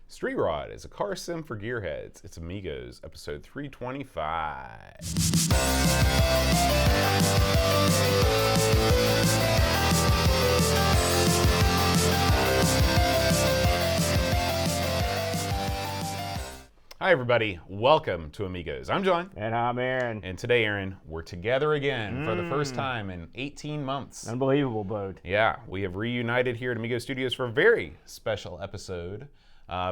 Street Rod is a car sim for gearheads. It's Amigos, episode 325. Hi everybody, welcome to Amigos. I'm John. And I'm Aaron. And today, Aaron, we're together again for the first time in 18 months. Unbelievable, bud. Yeah, we have reunited here at Amigos Studios for a very special episode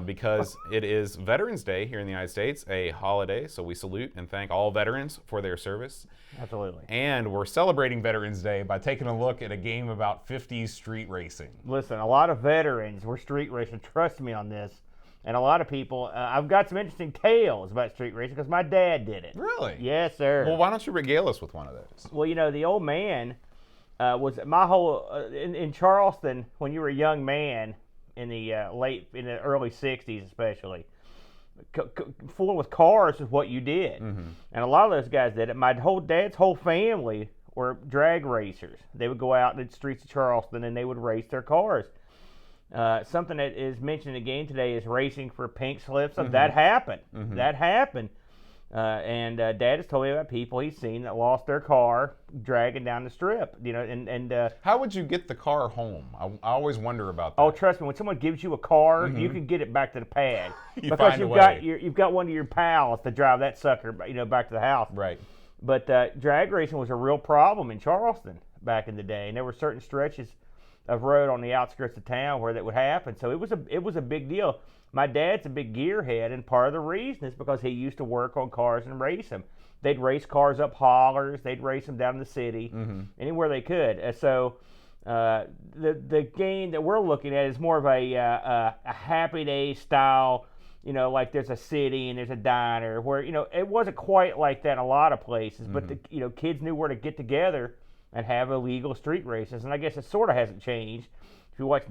because it is Veterans Day here in the United States, a holiday, so we salute and thank all veterans for their service. Absolutely. And we're celebrating Veterans Day by taking a look at a game about 50s street racing. Listen, a lot of veterans were street racing, trust me on this. And a lot of people, I've got some interesting tales about street racing because my dad did it. Really? Yes, sir. Well, why don't you regale us with one of those? Well, you know, the old man was my whole, in Charleston, when you were a young man in the early 60s especially, fooling with cars is what you did. Mm-hmm. And a lot of those guys did it. My dad's whole family were drag racers. They would go out in the streets of Charleston and they would race their cars. Something that is mentioned again today is racing for pink slips. Mm-hmm. That happened. Mm-hmm. That happened. And Dad has told me about people he's seen that lost their car dragging down the strip. You know, and how would you get the car home? I always wonder about that. Oh, trust me, when someone gives you a car, mm-hmm. you can get it back to the pad because you've got one of your pals to drive that sucker, back to the house. Right. But drag racing was a real problem in Charleston back in the day, and there were certain stretches of road on the outskirts of town where that would happen. So it was a big deal. My dad's a big gearhead, and part of the reason is because he used to work on cars and race them. They'd race cars up hollers, they'd race them down in the city, mm-hmm. anywhere they could. So the game that we're looking at is more of a Happy Days style, like there's a city and there's a diner where, it wasn't quite like that in a lot of places, mm-hmm. but the kids knew where to get together and have illegal street races, and I guess it sort of hasn't changed. If you watch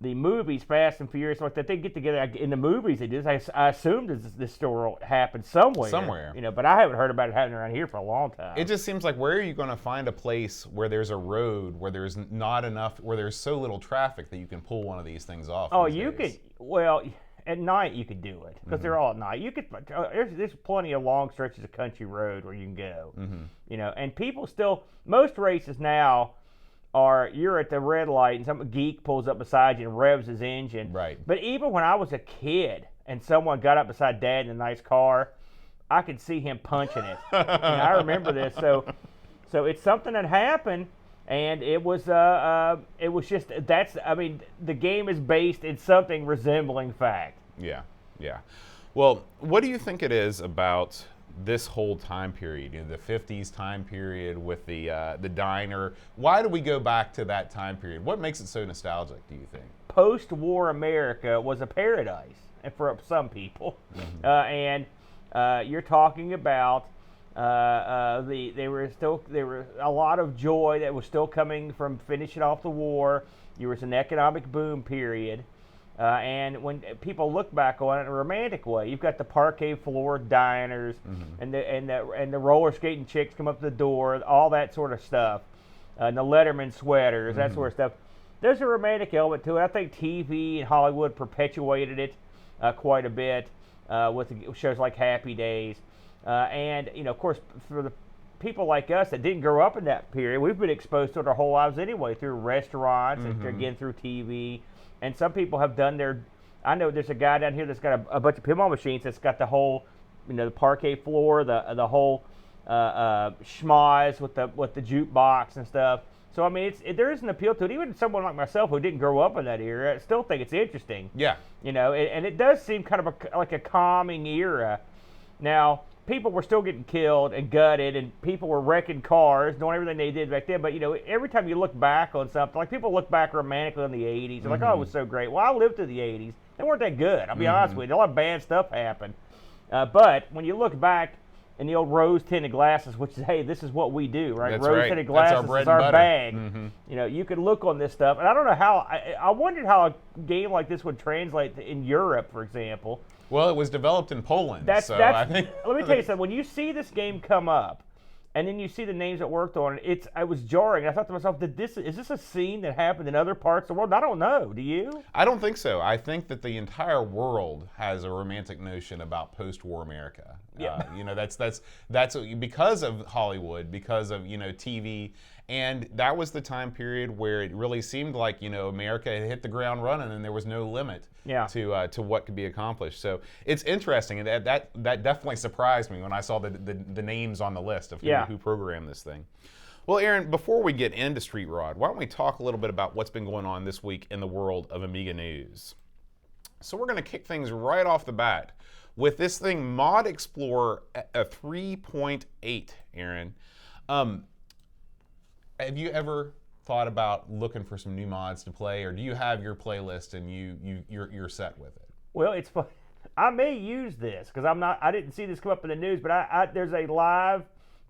the movies, Fast and Furious, like that, they get together in the movies. They do. I assumed this story happened somewhere. But I haven't heard about it happening around here for a long time. It just seems like, where are you going to find a place where there's a road where there's not enough, where there's so little traffic that you can pull one of these things off? Oh, you could. Well, at night you could do it because mm-hmm. they're all at night. You could. There's plenty of long stretches of country road where you can go. Mm-hmm. And people still. Most races now are you're at the red light and some geek pulls up beside you and revs his engine. Right. But even when I was a kid and someone got up beside Dad in a nice car, I could see him punching it. I remember this. So it's something that happened. And it was just, the game is based in something resembling fact. Yeah. Well, what do you think it is about this whole time period, the 50s time period with the diner? Why do we go back to that time period? What makes it so nostalgic, do you think? Post-war America was a paradise for some people. Mm-hmm. And you're talking about there was a lot of joy that was still coming from finishing off the war. There was an economic boom period, and when people look back on it in a romantic way, you've got the parquet floor diners, mm-hmm. and the roller skating chicks come up to the door, all that sort of stuff, and the Letterman sweaters, mm-hmm. that sort of stuff. There's a romantic element to it. I think TV and Hollywood perpetuated it quite a bit with shows like Happy Days. And of course, for the people like us that didn't grow up in that period, we've been exposed to it our whole lives anyway, through restaurants mm-hmm. and again through TV. And some people have done I know there's a guy down here that's got a bunch of pinball machines that's got the whole, the parquet floor, the whole schmoz with the jukebox and stuff. So I mean, there is an appeal to it. Even someone like myself who didn't grow up in that era, I still think it's interesting. Yeah. And it does seem kind of like a calming era. Now, people were still getting killed and gutted, and people were wrecking cars, doing everything they did back then. But, every time you look back on something, like people look back romantically on the 80s, they're like, oh, it was so great. Well, I lived through the 80s. They weren't that good. I'll be honest with you. A lot of bad stuff happened. But when you look back in the old rose-tinted glasses, which is, hey, this is what we do, right? That's rose-tinted glasses is our bag. Mm-hmm. You could look on this stuff. And I don't know how, I wondered how a game like this would translate in Europe, for example. Well, it was developed in Poland. Let me tell you something. When you see this game come up, And then you see the names that worked on it. I was jarring. I thought to myself, is this a scene that happened in other parts of the world? I don't know. Do you? I don't think so. I think that the entire world has a romantic notion about post-war America. Yeah. That's because of Hollywood, because of TV, and that was the time period where it really seemed like America had hit the ground running, and there was no limit to what could be accomplished. So it's interesting, and that definitely surprised me when I saw the names on the list of who programmed this thing. Well, Aaron, before we get into Street Rod, why don't we talk a little bit about what's been going on this week in the world of Amiga news? So we're going to kick things right off the bat with this thing, Mod Explorer 3.8, Aaron. Have you ever thought about looking for some new mods to play, or do you have your playlist and you're set with it? Well, it's fun. I may use this because I didn't see this come up in the news, but there's a live,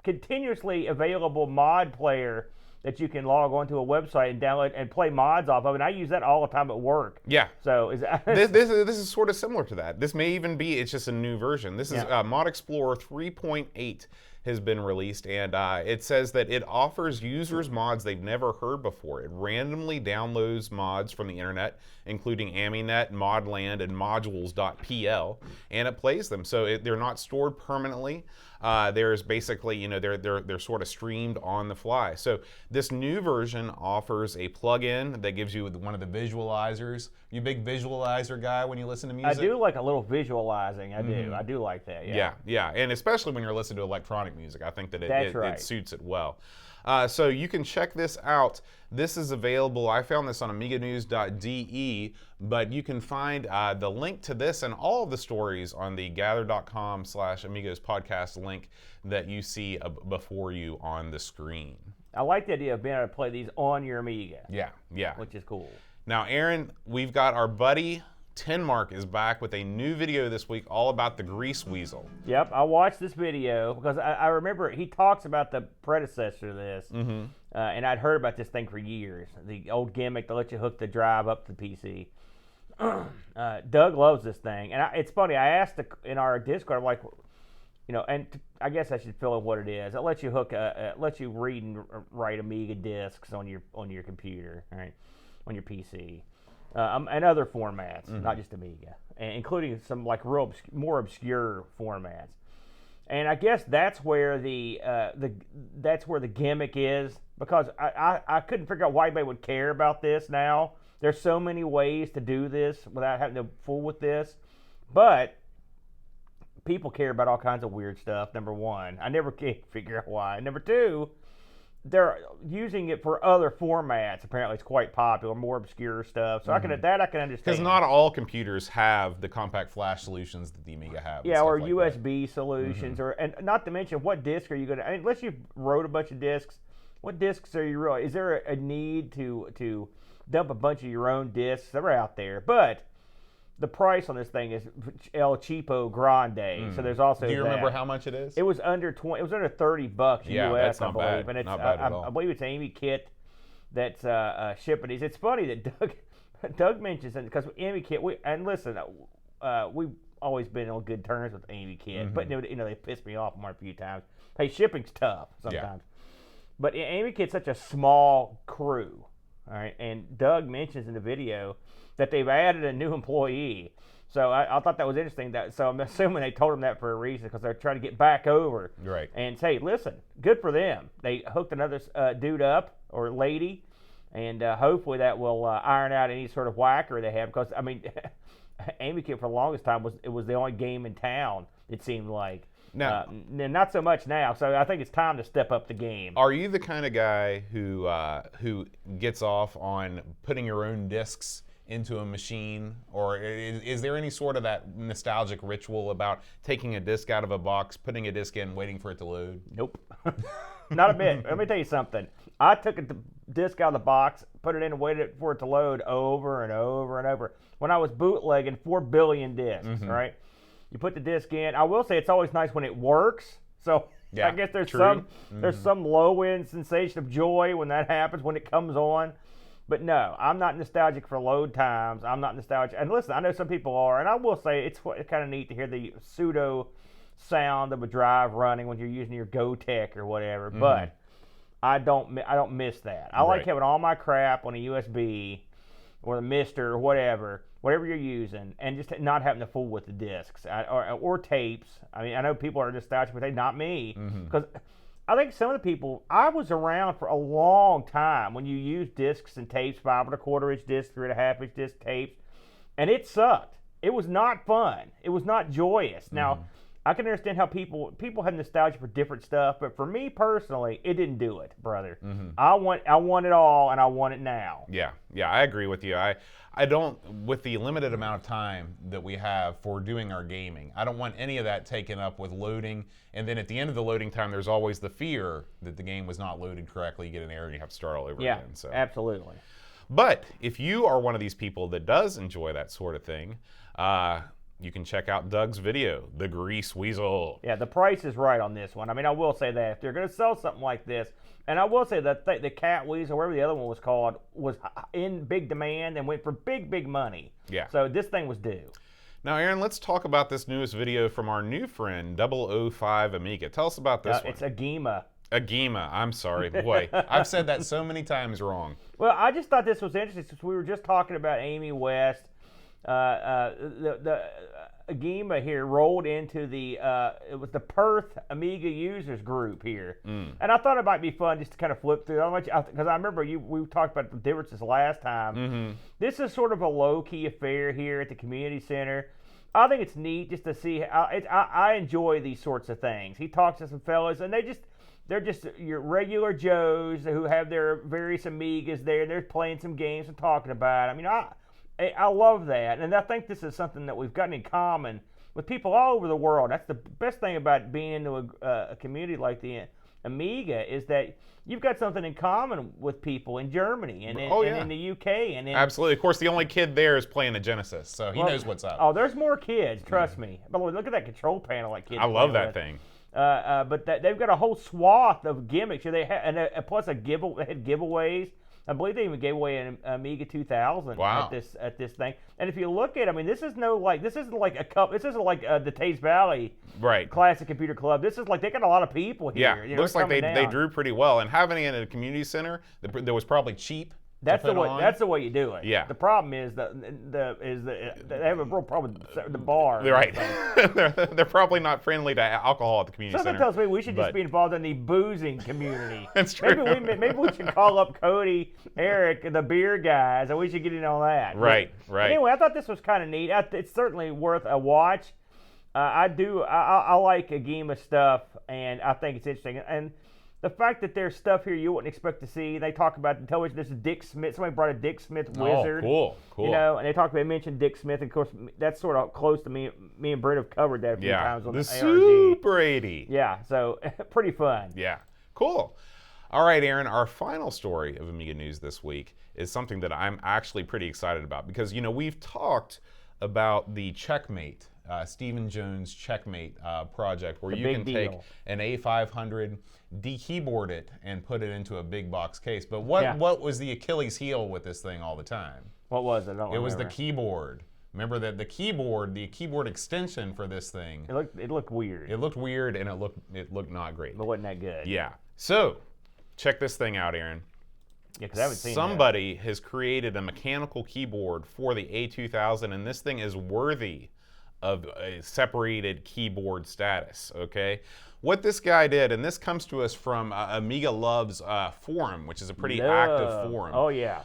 continuously available mod player that you can log onto a website and download and play mods off of, and I use that all the time at work. Yeah. So this is sort of similar to that. This may even be, it's just a new version. This is Mod Explorer 3.8 has been released, and it says that it offers users mods they've never heard before. It randomly downloads mods from the internet, including Aminet, Modland, and Modules.pl, and it plays them. So they're not stored permanently. There's basically, they're sort of streamed on the fly. So this new version offers a plugin that gives you one of the visualizers. You a big visualizer guy when you listen to music? I do like a little visualizing. I do like that. Yeah, and especially when you're listening to electronic music, I think that it suits it well. So you can check this out. This is available. I found this on amiganews.de, but you can find the link to this and all of the stories on the gather.com/Amigos podcast link that you see before you on the screen. I like the idea of being able to play these on your Amiga. Yeah. Which is cool. Now, Aaron, we've got our buddy Tenmark is back with a new video this week all about the Grease Weasel. Yep, I watched this video because I remember he talks about the predecessor to this, and I'd heard about this thing for years. The old gimmick that lets you hook the drive up to the PC. Doug loves this thing, and it's funny. I asked in our Discord, I'm like, and I guess I should fill in what it is. It lets you lets you read and write Amiga discs on your computer, right, on your PC. And other formats, not just Amiga, including some like more obscure formats. And I guess that's where the gimmick is, because I couldn't figure out why anybody would care about this now. There's so many ways to do this without having to fool with this, but people care about all kinds of weird stuff. Number one, I never can figure out why. Number two, they're using it for other formats. Apparently, it's quite popular, more obscure stuff. So I can understand. Because not all computers have the compact flash solutions that the Amiga have. Yeah, or like USB solutions, and not to mention, what disc are you going to? Unless you wrote a bunch of discs, what discs are you really? Is there a need to dump a bunch of your own discs? They're out there, but the price on this thing is El Cheapo Grande. So there's also. Do you remember how much it is? It was under 20. It was under $30 yeah, US, that's not I believe. Bad. And it's not bad at all. I believe it's an Amy kit that's shipping these. It's funny that Doug mentions it because Amy kit. We've always been on good terms with Amy kit, but they pissed me off more a few times. Hey, shipping's tough sometimes, but Amy kit's such a small crew. All right, and Doug mentions in the video that they've added a new employee. So I thought that was interesting. So I'm assuming they told him that for a reason, because they're trying to get back over. Right. And say, listen, good for them. They hooked another dude up, or lady, and hopefully that will iron out any sort of whacker they have. Because, I mean, Amy Kid for the longest time was the only game in town, it seemed like. No. Not so much now. So I think it's time to step up the game. Are you the kind of guy who gets off on putting your own discs into a machine, or is there any sort of that nostalgic ritual about taking a disc out of a box, putting a disc in, waiting for it to load? Nope. Not a bit. Let me tell you something. I took a disc out of the box, put it in, and waited for it to load over and over and over. When I was bootlegging 4 billion discs, right? You put the disc in. I will say it's always nice when it works. So I guess there's some low-end sensation of joy when that happens, when it comes on. But no, I'm not nostalgic for load times. I'm not nostalgic. And listen, I know some people are, and I will say it's kind of neat to hear the pseudo sound of a drive running when you're using your GoTech or whatever, but I don't miss that. I like having all my crap on a USB or the Mister or whatever you're using, and just not having to fool with the discs or tapes. I mean, I know people are nostalgic, but not me, because I think some of the people, I was around for a long time when you used discs and tapes, 5 1/4 inch discs, 3 1/2 inch disc tapes, and it sucked. It was not fun. It was not joyous. Now, I can understand how people have nostalgia for different stuff, but for me personally, it didn't do it, brother. I want it all, and I want it now. Yeah, I agree with you. I don't, with the limited amount of time that we have for doing our gaming, I don't want any of that taken up with loading, and then at the end of the loading time, there's always the fear that the game was not loaded correctly, you get an error, and you have to start all over again. So. Absolutely. But if you are one of these people that does enjoy that sort of thing, you can check out Doug's video, The Grease Weasel. Yeah, the price is right on this one. I mean, I will say that if they're going to sell something like this, and I will say that the Cat Weasel, whatever the other one was called, was in big demand and went for big money. Yeah. So this thing was due. Now, Aaron, let's talk about this newest video from our new friend, 005 Amiga. Tell us about this one. It's Agima. Agima. I'm sorry. Boy, I've said that so many times wrong. Well, I just thought this was interesting since we were just talking about Amy West. The Agima here rolled into it was the Perth Amiga users group here, and I thought it might be fun just to kind of flip through because I remember we talked about the differences last time. This is sort of a low-key affair here at the community center. I think it's neat just to see how I enjoy these sorts of things. He talks to some fellas, and they're just your regular Joes who have their various Amigas there. They're playing some games and talking about it. I mean, I love that, and I think this is something that we've gotten in common with people all over the world. That's the best thing about being into a community like the Amiga is that you've got something in common with people in Germany and in the UK. Absolutely. Of course, the only kid there is playing a Genesis, so he knows what's up. Oh, there's more kids, trust me. By the way, look at that control panel that kids. I love that thing. But they've got a whole swath of gimmicks. They had plus they had giveaways. I believe they even gave away an Amiga 2000 at this thing. And if you look at it, I mean, this isn't like the Taze Valley Classic Computer Club. This is like they got a lot of people here. Yeah, looks like they drew pretty well. And having it in a community center that was probably cheap. That's the way you do it. Yeah. The problem is they have a real problem with the bar. Right. They're probably not friendly to alcohol at the community center. Something tells me we should just be involved in the boozing community. That's true. Maybe we should call up Cody, Eric, the beer guys, and we should get in on that. Right. Anyway, I thought this was kind of neat. It's certainly worth a watch. I like Agima stuff, and I think it's interesting. And the fact that there's stuff here you wouldn't expect to see. They talk about the television. This is Dick Smith. Somebody brought a Dick Smith wizard. Oh, cool. You know, and they mentioned Dick Smith. And of course, that's sort of close to me. Me and Brent have covered that a few times on the ARG. Super 80. Yeah, so pretty fun. Yeah, cool. All right, Aaron, our final story of Amiga News this week is something that I'm actually pretty excited about because, you know, we've talked about the Checkmate, Stephen Jones Checkmate project where you can take an A500, de-keyboard it, and put it into a big box case. But what was the Achilles heel with this thing all the time? What was it? I don't remember. It was the keyboard. Remember that the keyboard extension for this thing. It looked weird. It looked weird, and it looked not great. It wasn't that good. Yeah. So, check this thing out, Aaron. Yeah, because I haven't seen Somebody has created a mechanical keyboard for the A2000, and this thing is worthy of a separated keyboard status, okay? What this guy did, and this comes to us from Amiga Love's forum, which is a pretty active forum. Oh, yeah.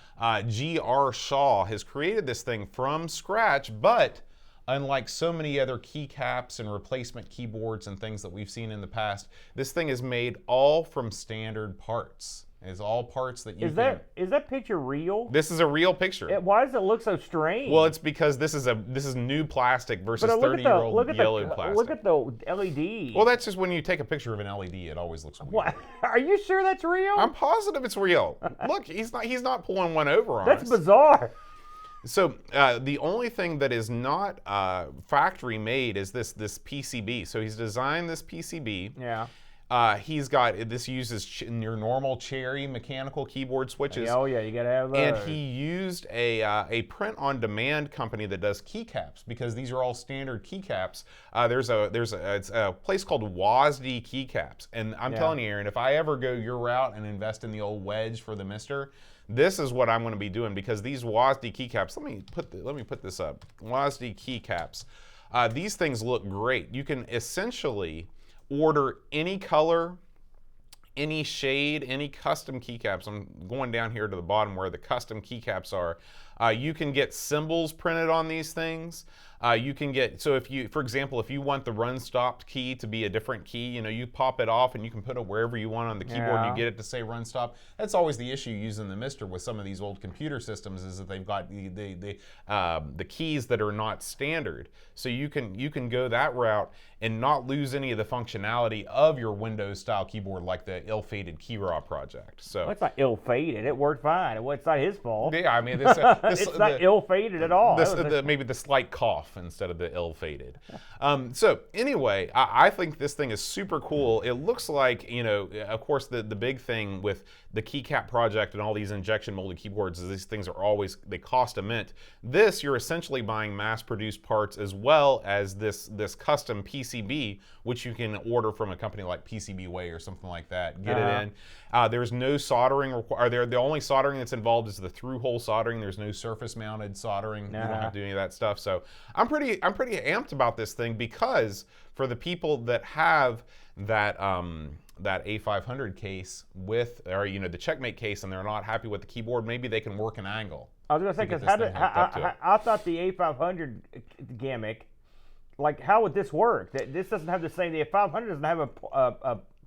G.R. Shaw has created this thing from scratch, but unlike so many other keycaps and replacement keyboards and things that we've seen in the past, this thing is made all from standard parts. It's all parts that you Is that picture real? This is a real picture. Why does it look so strange? Well, it's because this is new plastic versus 30-year-old yellowed plastic. Look at the LED. Well, that's just when you take a picture of an LED, it always looks weird. What? Are you sure that's real? I'm positive it's real. Look, he's not pulling one over on us. That's bizarre. So the only thing that is not factory made is this PCB. So he's designed this PCB. Yeah. This uses your normal Cherry mechanical keyboard switches. Oh yeah, you gotta have those. And he used a print-on-demand company that does keycaps, because these are all standard keycaps. There's a place called WASD Keycaps, and I'm telling you, Aaron, if I ever go your route and invest in the old wedge for the Mister, this is what I'm going to be doing, because these WASD keycaps. Let me put this up. WASD keycaps. These things look great. You can essentially order any color, any shade, any custom keycaps. I'm going down here to the bottom where the custom keycaps are. You can get symbols printed on these things. You can get, so if you, for example, if you want the run stopped key to be a different key, you pop it off and you can put it wherever you want on the keyboard and you get it to say run stop. That's always the issue using the Mister with some of these old computer systems, is that they've got the keys that are not standard. So you can go that route and not lose any of the functionality of your Windows style keyboard, like the ill-fated Keyraw project. So well, it's not ill-fated. It worked fine. It's not his fault. Yeah, I mean, it's not ill-fated at all. Maybe the slight cough instead of the ill-fated. So anyway, I think this thing is super cool. It looks like, of course, the big thing with the keycap project and all these injection molded keyboards is these things they cost a mint. This, you're essentially buying mass-produced parts, as well as this custom PCB, which you can order from a company like PCBWay or something like that. Get it in. There's no soldering required. The only soldering that's involved is the through-hole soldering. There's no surface-mounted soldering. You don't have to do any of that stuff. So I'm pretty amped about this thing, because for the people that have that A500 case the Checkmate case, and they're not happy with the keyboard, maybe they can work an angle. I was going to say, because I thought the A500 gimmick, like, how would this work? This doesn't have the same. The A500 doesn't have a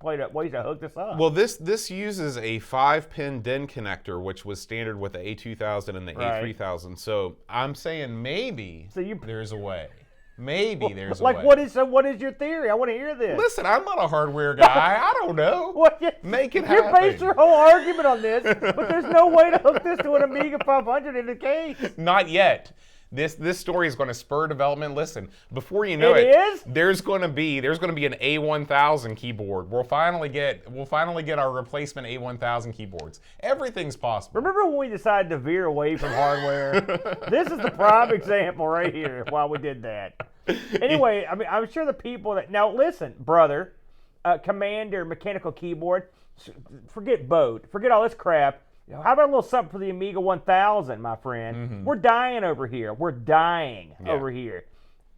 ways to hook this up. Well, this uses a 5-pin DIN connector, which was standard with the A2000 and the A3000. So I'm saying maybe there's a way. Maybe there's a way. What is your theory? I want to hear this. Listen, I'm not a hardware guy. I don't know. Make it happen. You based your whole argument on this, but there's no way to hook this to an Amiga 500 in the case. Not yet. This story is going to spur development. Listen, before you know there's going to be an A1000 keyboard. We'll finally get our replacement A1000 keyboards. Everything's possible. Remember when we decided to veer away from hardware? This is the prime example right here why we did that. Anyway, I mean, I'm sure the people that now listen, brother, Commander mechanical keyboard, forget boat, forget all this crap. How about a little something for the Amiga 1000, my friend? Mm-hmm. We're dying over here. Over here.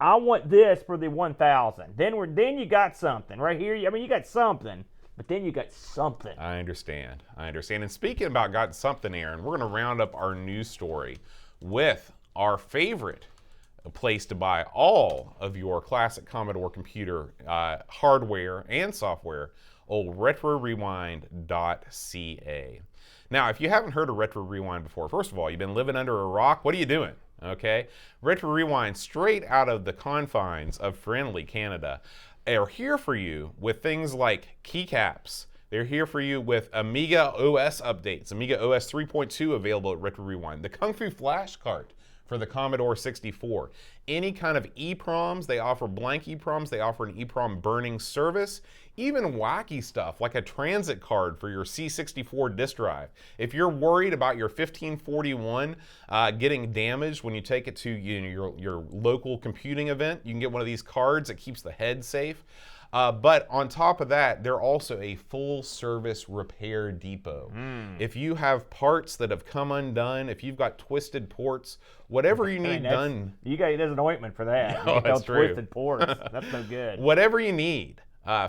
I want this for the 1000. Then you got something right here. I mean, you got something, but then you got something. I understand. And speaking about got something, Aaron, we're going to round up our news story with our favorite place to buy all of your classic Commodore Computer hardware and software, old RetroRewind.ca. Now, if you haven't heard of Retro Rewind before, first of all, you've been living under a rock. What are you doing? Okay? Retro Rewind, straight out of the confines of friendly Canada, are here for you with things like keycaps. They're here for you with Amiga OS updates. Amiga OS 3.2 available at Retro Rewind. The Kung Fu Flash Cart for the Commodore 64. Any kind of EEPROMs, they offer blank EEPROMs, they offer an EEPROM burning service, even wacky stuff like a transit card for your C64 disk drive. If you're worried about your 1541 getting damaged when you take it to your local computing event, you can get one of these cards that keeps the head safe. But on top of that, they're also a full-service repair depot. If you have parts that have come undone, if you've got twisted ports, whatever you need done. There's an ointment for that. No, that's true. Twisted ports. That's no good. Whatever you need,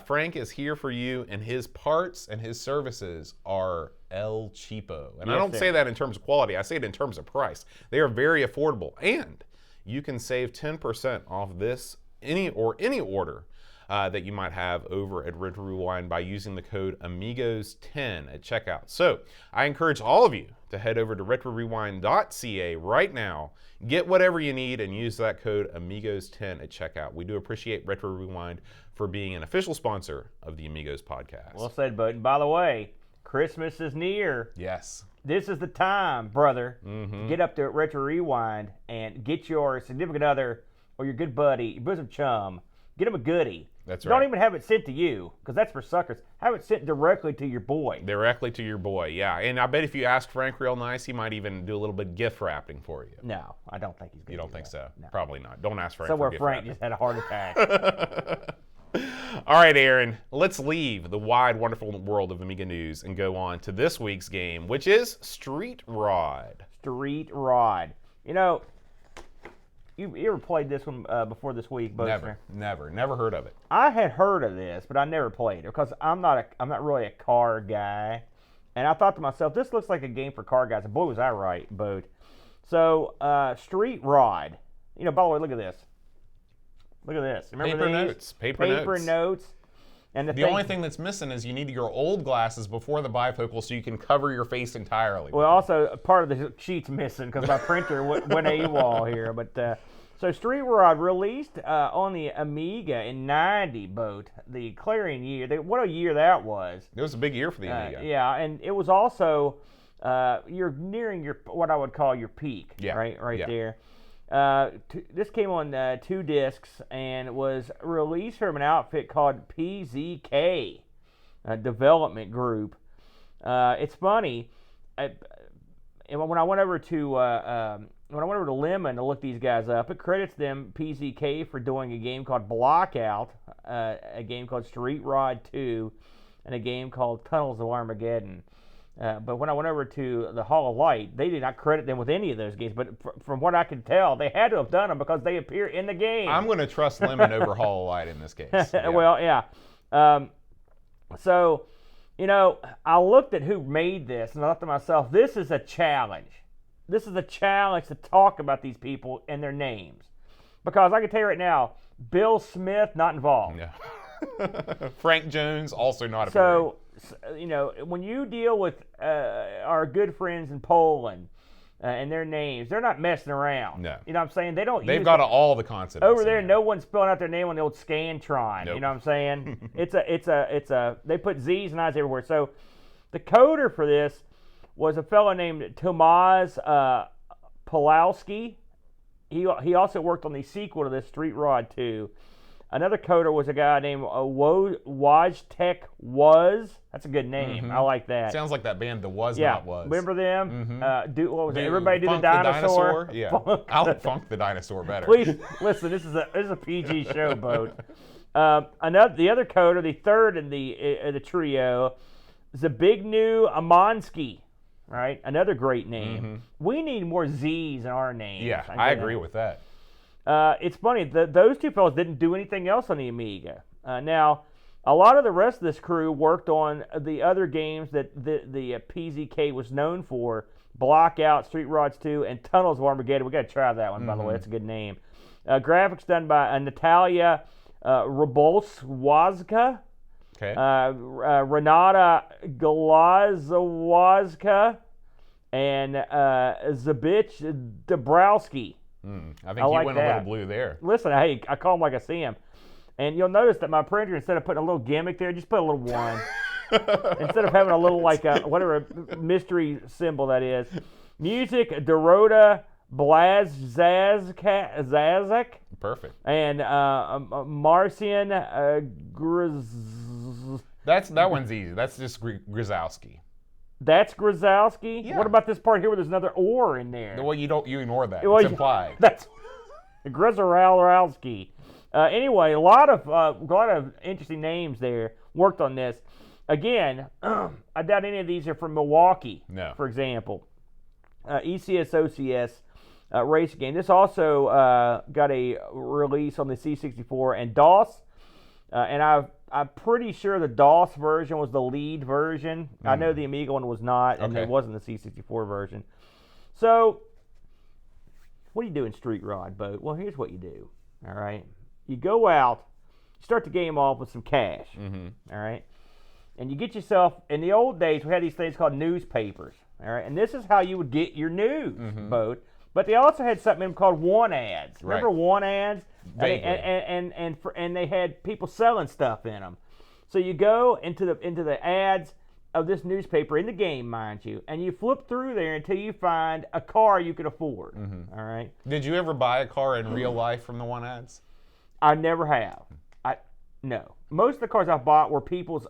Frank is here for you, and his parts and his services are El Cheapo. And I don't say that in terms of quality. I say it in terms of price. They are very affordable, and you can save 10% off this any order that you might have over at Retro Rewind by using the code Amigos10 at checkout. So I encourage all of you to head over to RetroRewind.ca right now, get whatever you need, and use that code Amigos10 at checkout. We do appreciate Retro Rewind for being an official sponsor of the Amigos podcast. Well said, bud. And by the way, Christmas is near. Yes. This is the time, brother. Mm-hmm. Get up there at Retro Rewind and get your significant other or your good buddy, your bosom chum, Get them a goodie. That's Don't right. even have it sent to you, because that's for suckers. Have it sent directly to your boy. Directly to your boy, yeah. And I bet if you ask Frank real nice, he might even do a little bit of gift wrapping for you. No, I don't think he's going to. You don't think that. so? No. Probably not. Don't ask Frank Somewhere for gift Frank wrapping. just had a heart attack. All right, Aaron, let's leave the wide, wonderful world of Amiga news and go on to this week's game, which is Street Rod. Street Rod. You know, you ever played this one before this week, Boaster? Never heard of it. I had heard of this, but I never played it because I'm not really a car guy, and I thought to myself, this looks like a game for car guys. And boy, was I right, Boat. So, Street Rod. You know, by the way, look at this. Look at this. Remember Paper these? notes. Paper notes. And The only thing that's missing is you need your old glasses before the bifocal so you can cover your face entirely. Well, also part of the sheet's missing because my printer went AWOL here. But so Street Rod released on the Amiga in '90, Boat, the Clarion year. What a year that was! It was a big year for the Amiga. Yeah, and it was also you're nearing your what I would call your peak. Yeah. Right Yeah. there. This came on 2 discs and was released from an outfit called PZK Development Group. It's funny. When I went over to Lemon to look these guys up, it credits them PZK for doing a game called Blockout, a game called Street Rod 2, and a game called Tunnels of Armageddon. But when I went over to the Hall of Light, they did not credit them with any of those games. But from what I could tell, they had to have done them because they appear in the game. I'm going to trust Lemon over Hall of Light in this case. Yeah. Well, yeah. So, you know, I looked at who made this, and I thought to myself, this is a challenge. This is a challenge to talk about these people and their names. Because I can tell you right now, Bill Smith, not involved. No. Frank Jones, also not a So, you know, when you deal with our good friends in Poland and their names, they're not messing around. No. You know what I'm saying? They've got all the consonants. Over there, no one's spelling out their name on the old Scantron. Nope. You know what I'm saying? They put Z's and I's everywhere. So the coder for this was a fellow named Tomasz Pulowski. He also worked on the sequel to this, Street Rod 2. Another coder was a guy named Wojtek Was. That's a good name. Mm-hmm. I like that. Sounds like that band, The Was Yeah, Not Was. remember them? Mm-hmm. What was it? Everybody do the Funk dinosaur. Yeah, Funk I like Funk the Dinosaur better. Please listen. This is a PG show, Boat. The other coder, the third in the trio, Zbigniew Amonski. Right, another great name. Mm-hmm. We need more Z's in our names. Yeah, I agree with that. It's funny, those two fellows didn't do anything else on the Amiga. Now, a lot of the rest of this crew worked on the other games that the PZK was known for, Blockout, Street Rods 2, and Tunnels of Armageddon. We got to try that one, by the way. That's a good name. Graphics done by Natalia Rybolswazka, Okay. Renata Glazowska, and Zabich Dabrowski. I think I you like went a that. little blue there. Listen, hey, I call them like I see them. And you'll notice that my printer, instead of putting a little gimmick there, just put a little 1. Instead of having a little, like, whatever mystery symbol that is. Music, Dorota Blazazek. Perfect. And Marcian That one's easy. That's just Grzowski. That's Grzowski? Yeah. What about this part here where there's another or in there? Well, you ignore that. Well, It's implied. That's Grzowski. Anyway, a lot of interesting names there. Worked on this. Again, I doubt any of these are from Milwaukee. No. For example, ECS-OCS race game. This also got a release on the C64 and DOS. And I'm pretty sure the DOS version was the lead version. I know the Amiga one was not, and Okay. it wasn't the C64 version. So, what do you do in Street Rod, Boat? Well, here's what you do. All right, you go out, you start the game off with some cash. All right, and you get yourself. In the old days, we had these things called newspapers. All right, and this is how you would get your news, Boat. But they also had something in them called want ads. Remember Right. want ads? Vaguely. And they had people selling stuff in them. So you go into the ads of this newspaper in the game, mind you, and you flip through there until you find a car you can afford. All right. Did you ever buy a car in real life from the one ads? I never have. No. Most of the cars I bought were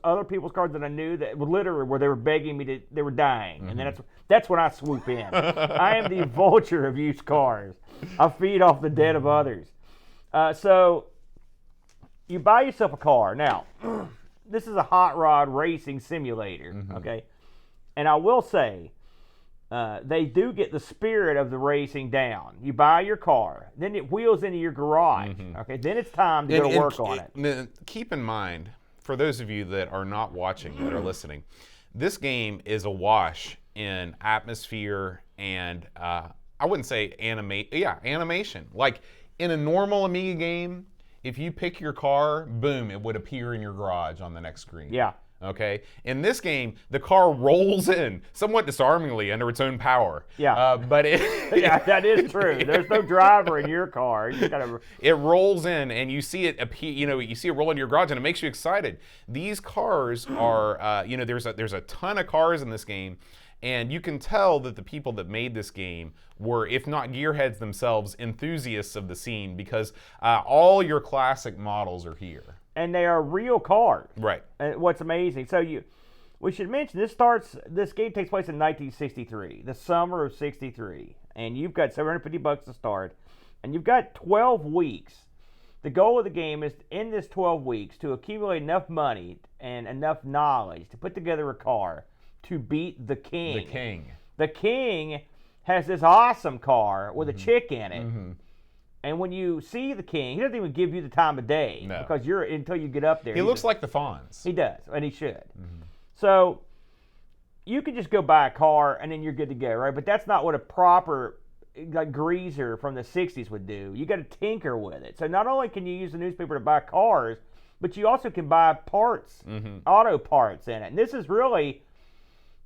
other people's cars that I knew that were literally where they were begging me they were dying. And then that's when I swoop in. I am the vulture of used cars. I feed off the dead of others. So you buy yourself a car. Now, this is a hot rod racing simulator, okay? And I will say, they do get the spirit of the racing down. You buy your car, then it wheels into your garage. Okay, then it's time to go to work on it. Keep in mind, for those of you that are not watching, that are listening, this game is awash in atmosphere and I wouldn't say animation. Like in a normal Amiga game, if you pick your car, boom, it would appear in your garage on the next screen. Yeah. Okay. In this game, the car rolls in somewhat disarmingly under its own power. Yeah. But yeah, that is true. There's no driver in your car. You just gotta... It rolls in, and you see it appear. You see it roll into your garage, and it makes you excited. These cars are, there's a ton of cars in this game, and you can tell that the people that made this game were, if not gearheads themselves, enthusiasts of the scene because all your classic models are here. And they are real cars. Right. What's amazing. So we should mention this game takes place in 1963, the summer of 63. And you've got $750 to start. And you've got 12 weeks. The goal of the game is, in this 12 weeks, to accumulate enough money and enough knowledge to put together a car to beat the king. The king. The king has this awesome car with a chick in it. And when you see the king, he doesn't even give you the time of day because until you get up there. He looks like the Fonz. He does, and he should. So you can just go buy a car and then you're good to go, right? But that's not what a proper greaser from the 60s would do. You got to tinker with it. So not only can you use the newspaper to buy cars, but you also can buy parts, auto parts in it. And this is really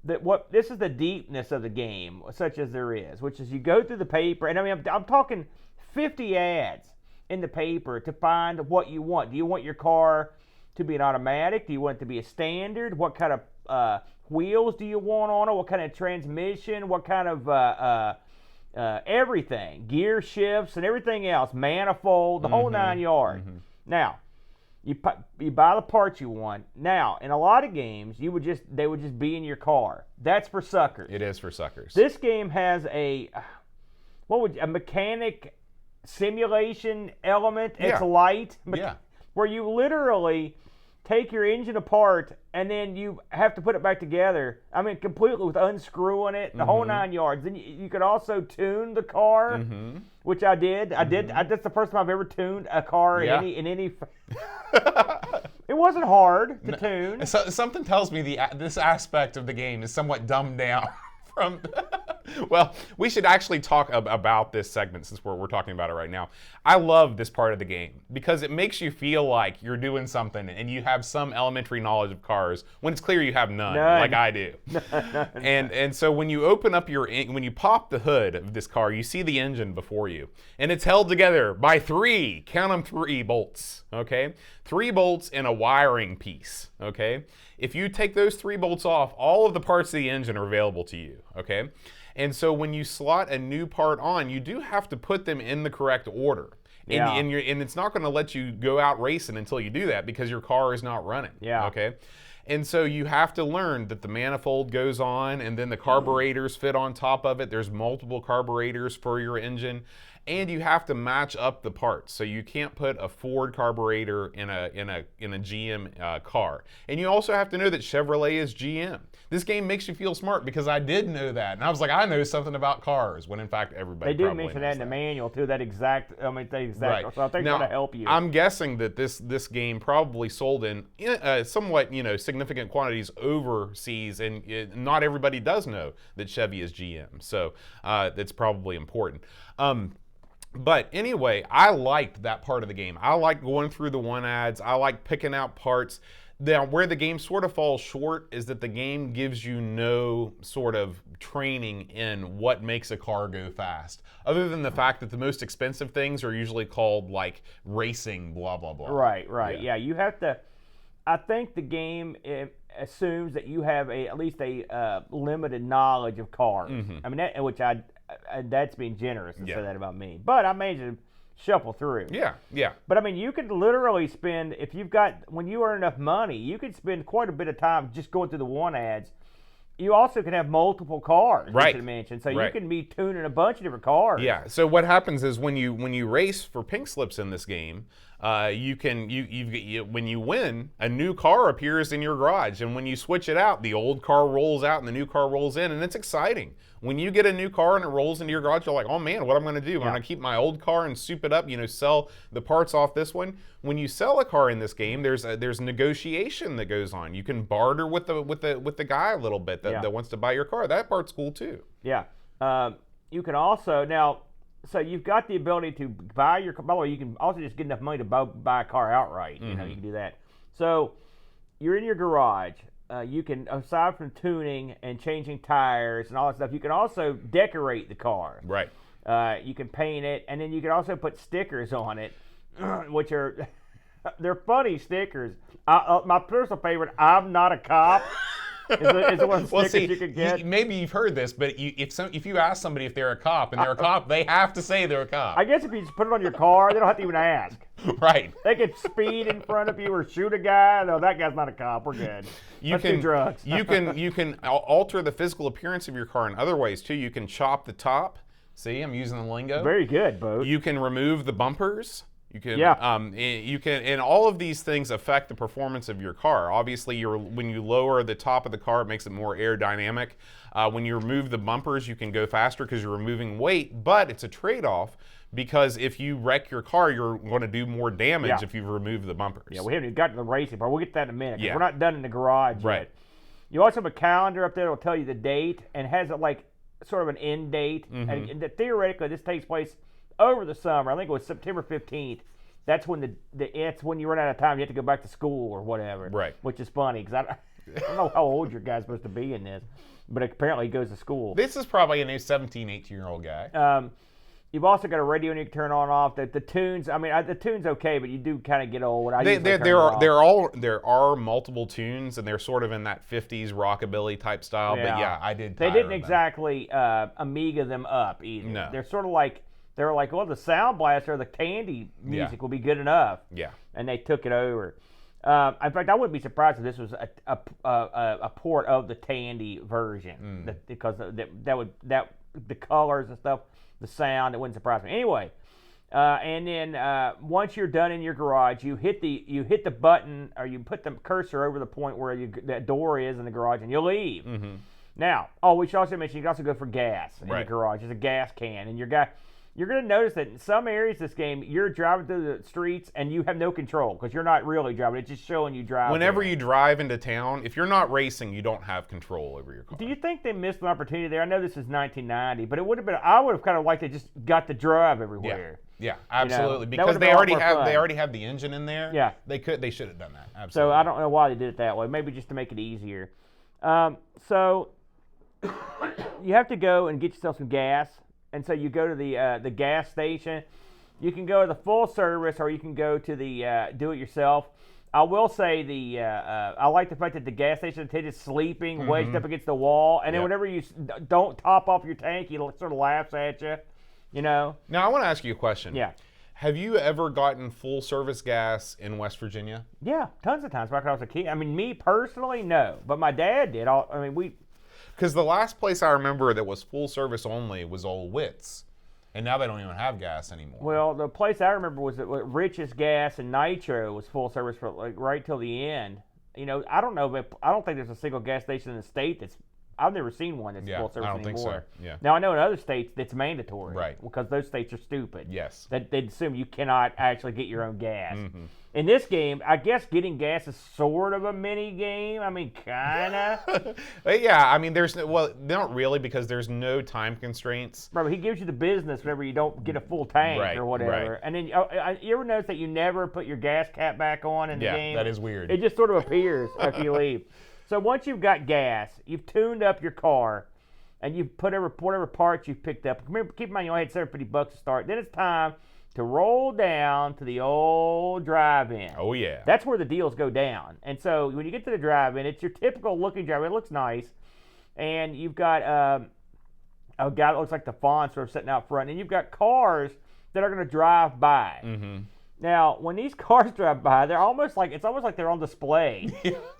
this is the deepness of the game, such as there is, which is you go through the paper, and I mean I'm talking 50 ads in the paper to find what you want. Do you want your car to be an automatic? Do you want it to be a standard? What kind of wheels do you want on it? What kind of transmission? What kind of everything? Gear shifts and everything else. Manifold, the whole 9 yards. Now, you buy the parts you want. Now, in a lot of games, they would just be in your car. That's for suckers. It is for suckers. This game has a mechanic simulation element. It's light, where you literally take your engine apart and then you have to put it back together. I mean, completely with unscrewing it, the whole 9 yards. Then you could also tune the car, which I did. That's the first time I've ever tuned a car in any. It wasn't hard to tune. So, something tells me this aspect of the game is somewhat dumbed down from. Well, we should actually talk about this segment since we're talking about it right now. I love this part of the game because it makes you feel like you're doing something and you have some elementary knowledge of cars when it's clear you have none. Like I do. And so when you open up when you pop the hood of this car, you see the engine before you, and it's held together by 3 bolts. Okay, 3 bolts and a wiring piece. Okay, if you take those 3 bolts off, all of the parts of the engine are available to you. Okay. And so when you slot a new part on, you do have to put them in the correct order. And it's not going to let you go out racing until you do that because your car is not running. Okay? And so you have to learn that the manifold goes on and then the carburetors fit on top of it. There's multiple carburetors for your engine. And you have to match up the parts. So you can't put a Ford carburetor in a GM car. And you also have to know that Chevrolet is GM. This game makes you feel smart because I did know that. And I was like, I know something about cars, when in fact everybody They do mention that in the manual too, that exact, right. So I think that'll help you. I'm guessing that this game probably sold in somewhat, significant quantities overseas, and not everybody does know that Chevy is GM. So it's probably important. But anyway, I liked that part of the game. I liked going through the one ads. I liked picking out parts. Now, where the game sort of falls short is that the game gives you no sort of training in what makes a car go fast, other than the fact that the most expensive things are usually called like racing, blah, blah, blah. Right. Yeah, you have to. I think the game assumes that you have at least a limited knowledge of cars. I mean, which that's being generous to say that about me. But I imagine shuffle through. Yeah, yeah. But I mean, you could literally spend, when you earn enough money, you could spend quite a bit of time just going through the one ads. You also can have multiple cars, right? As you mentioned, so you can be tuning a bunch of different cars. Yeah. So what happens is when you race for pink slips in this game, when you win, a new car appears in your garage, and when you switch it out, the old car rolls out and the new car rolls in, and it's exciting. When you get a new car and it rolls into your garage, you're like, oh man, what am I going to do? I'm going to keep my old car and soup it up, sell the parts off this one. When you sell a car in this game, there's negotiation that goes on. You can barter with the guy a little bit that wants to buy your car. That part's cool too. Yeah. You can also so you've got the ability to buy your car. By the way, you can also just get enough money to buy a car outright. You can do that. So you're in your garage. You can, aside from tuning and changing tires and all that stuff, you can also decorate the car. Right. You can paint it, and then you can also put stickers on it, which are they're funny stickers. My personal favorite, "I'm not a cop." Is the one sticker you could get. Maybe you've heard this, but if you ask somebody if they're a cop and they're a cop, they have to say they're a cop. I guess if you just put it on your car, they don't have to even ask. Right. They could speed in front of you or shoot a guy. No, that guy's not a cop. We're good. Let's do drugs. you can alter the physical appearance of your car in other ways too. You can chop the top. See, I'm using the lingo. Very good, Bo. You can remove the bumpers. You can, and all of these things affect the performance of your car. Obviously, when you lower the top of the car, it makes it more aerodynamic. When you remove the bumpers, you can go faster because you're removing weight, but it's a trade-off because if you wreck your car, you're going to do more damage if you remove the bumpers. Yeah, we haven't even got to the racing part. We'll get to that in a minute. Yeah. We're not done in the garage yet. You also have a calendar up there that will tell you the date and has sort of an end date. And theoretically, this takes place over the summer. I think it was September 15th. That's when it's when you run out of time. You have to go back to school or whatever. Right. Which is funny because I don't know how old your guy's supposed to be in this, but apparently he goes to school. This is probably a 17, 18-year-old guy. You've also got a radio you can turn on and off. The tunes, the tune's okay, but you do kind of get old. There are multiple tunes, and they're sort of in that 50s rockabilly type style. Yeah. But yeah, I did. They didn't exactly Amiga them up either. No. They're sort of like well, the Sound Blaster or the Tandy music will be good enough. Yeah. And they took it over. In fact, I wouldn't be surprised if this was a port of the Tandy version, because the colors and stuff, the sound, it wouldn't surprise me. Anyway, and then once you're done in your garage, you hit the button, or you put the cursor over the point where that door is in the garage, and you'll leave. Now, we should also mention you can also go for gas in your garage. There's a gas can, and you're going to notice that in some areas of this game, you're driving through the streets and you have no control because you're not really driving. It's just showing you driving. Whenever you drive into town, if you're not racing, you don't have control over your car. Do you think they missed an opportunity there? I know this is 1990, but I would have kind of liked to just got to drive everywhere. Yeah, absolutely. Because they already have the engine in there. Yeah. They should have done that. Absolutely. So I don't know why they did it that way. Maybe just to make it easier. So you have to go and get yourself some gas. And so you go to the gas station. You can go to the full service, or you can go to the do-it-yourself. I will say I like the fact that the gas station attendant is sleeping, wedged up against the wall, and then whenever you don't top off your tank, he sort of laughs at you. Now I want to ask you a question. Yeah. Have you ever gotten full service gas in West Virginia? Yeah, tons of times back when I was a kid. Me personally, no, but my dad did. Because the last place I remember that was full service only was Old Wits, and now they don't even have gas anymore. Well, the place I remember was that Rich's Gas and Nitro was full service for right till the end. I don't know, but I don't think there's a single gas station in the state I've never seen one that's full service anymore. I don't think so. Yeah. Now I know in other states that's mandatory, right? Because those states are stupid. Yes. That they assume you cannot actually get your own gas. In this game, I guess getting gas is sort of a mini game. Kinda. Yeah, there's not really, because there's no time constraints. Right, but he gives you the business whenever you don't get a full tank or whatever. Right. And then you ever notice that you never put your gas cap back on in the game? Yeah, that is weird. It just sort of appears after you leave. So once you've got gas, you've tuned up your car, and you've put whatever parts you've picked up. Remember, keep in mind you only had $750 to start. Then it's time to roll down to the old drive-in. Oh, yeah. That's where the deals go down. And so when you get to the drive-in, it's your typical looking drive-in. It looks nice. And you've got a guy that looks like the Fawn sort of sitting out front. And you've got cars that are going to drive by. Mm-hmm. Now, when these cars drive by, they're almost like they're on display.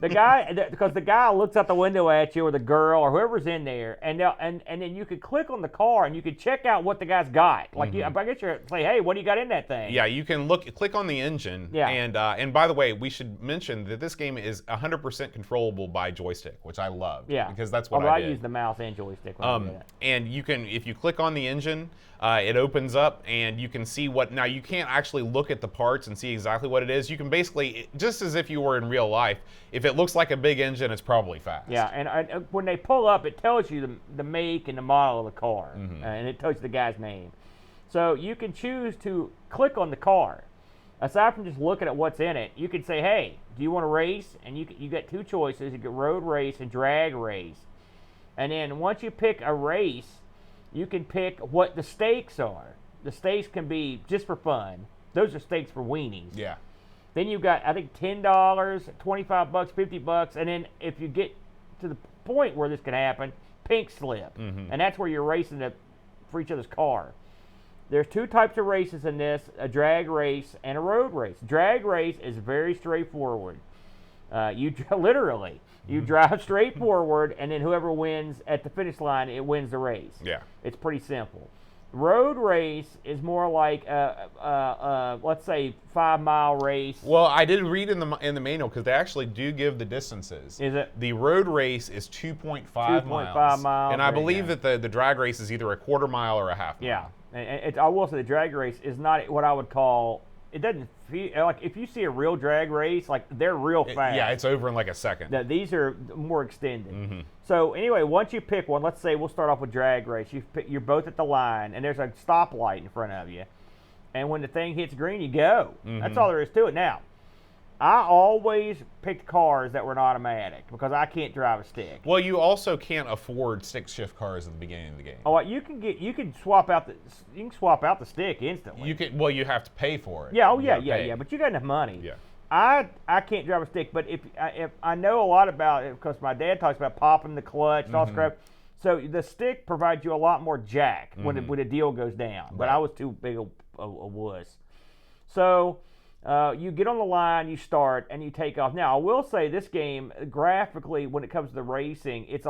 Because the guy looks out the window at you, or the girl, or whoever's in there, and then you could click on the car and you could check out what the guy's got. Like I guess you say, hey, what do you got in that thing? Yeah, you can click on the engine. Yeah. And by the way, we should mention that this game is 100% controllable by joystick, which I love. Yeah. Because that's what I I did. use the mouse and joystick when I do that. And you can, if you click on the engine, it opens up and you can see what. Now you can't actually look at the parts and see exactly what it is. You can basically, just as if you were in real life, if it looks like a big engine, it's probably fast. Yeah, and when they pull up, it tells you the make and the model of the car, and it tells you the guy's name. So you can choose to click on the car. Aside from just looking at what's in it, you can say, hey, do you want to race? And you get two choices. You get road race and drag race. And then once you pick a race, you can pick what the stakes are. The stakes can be just for fun. Those are stakes for weenies. Yeah. Then you've got, I think, $10, $25, $50, and then if you get to the point where this can happen, pink slip. And that's where you're racing for each other's car. There's two types of races in this, a drag race and a road race. Drag race is very straightforward. You drive straight forward, and then whoever wins at the finish line, it wins the race. Yeah. It's pretty simple. Road race is more like let's say 5-mile race. Well, I did read in the manual, because they actually do give the distances. Is it? The road race is 2.5 miles. And I believe that the drag race is either a quarter mile or a half mile. Yeah. And I will say the drag race is not what I would call. It doesn't feel like, if you see a real drag race, like they're real fast. Yeah, it's over in like a second. These are more extended. So anyway, once you pick one, let's say we'll start off with drag race. You're both at the line, and there's a stoplight in front of you. And when the thing hits green, you go. That's all there is to it. Now, I always picked cars that were an automatic because I can't drive a stick. Well, you also can't afford stick shift cars at the beginning of the game. Oh, you can swap out the stick instantly. You have to pay for it. Yeah, yeah. But you got enough money. Yeah. I can't drive a stick, but if I know a lot about it because my dad talks about popping the clutch and all this crap. So the stick provides you a lot more jack when the deal goes down. But I was too big a wuss. So you get on the line, you start, and you take off. Now I will say this game graphically, when it comes to the racing, it's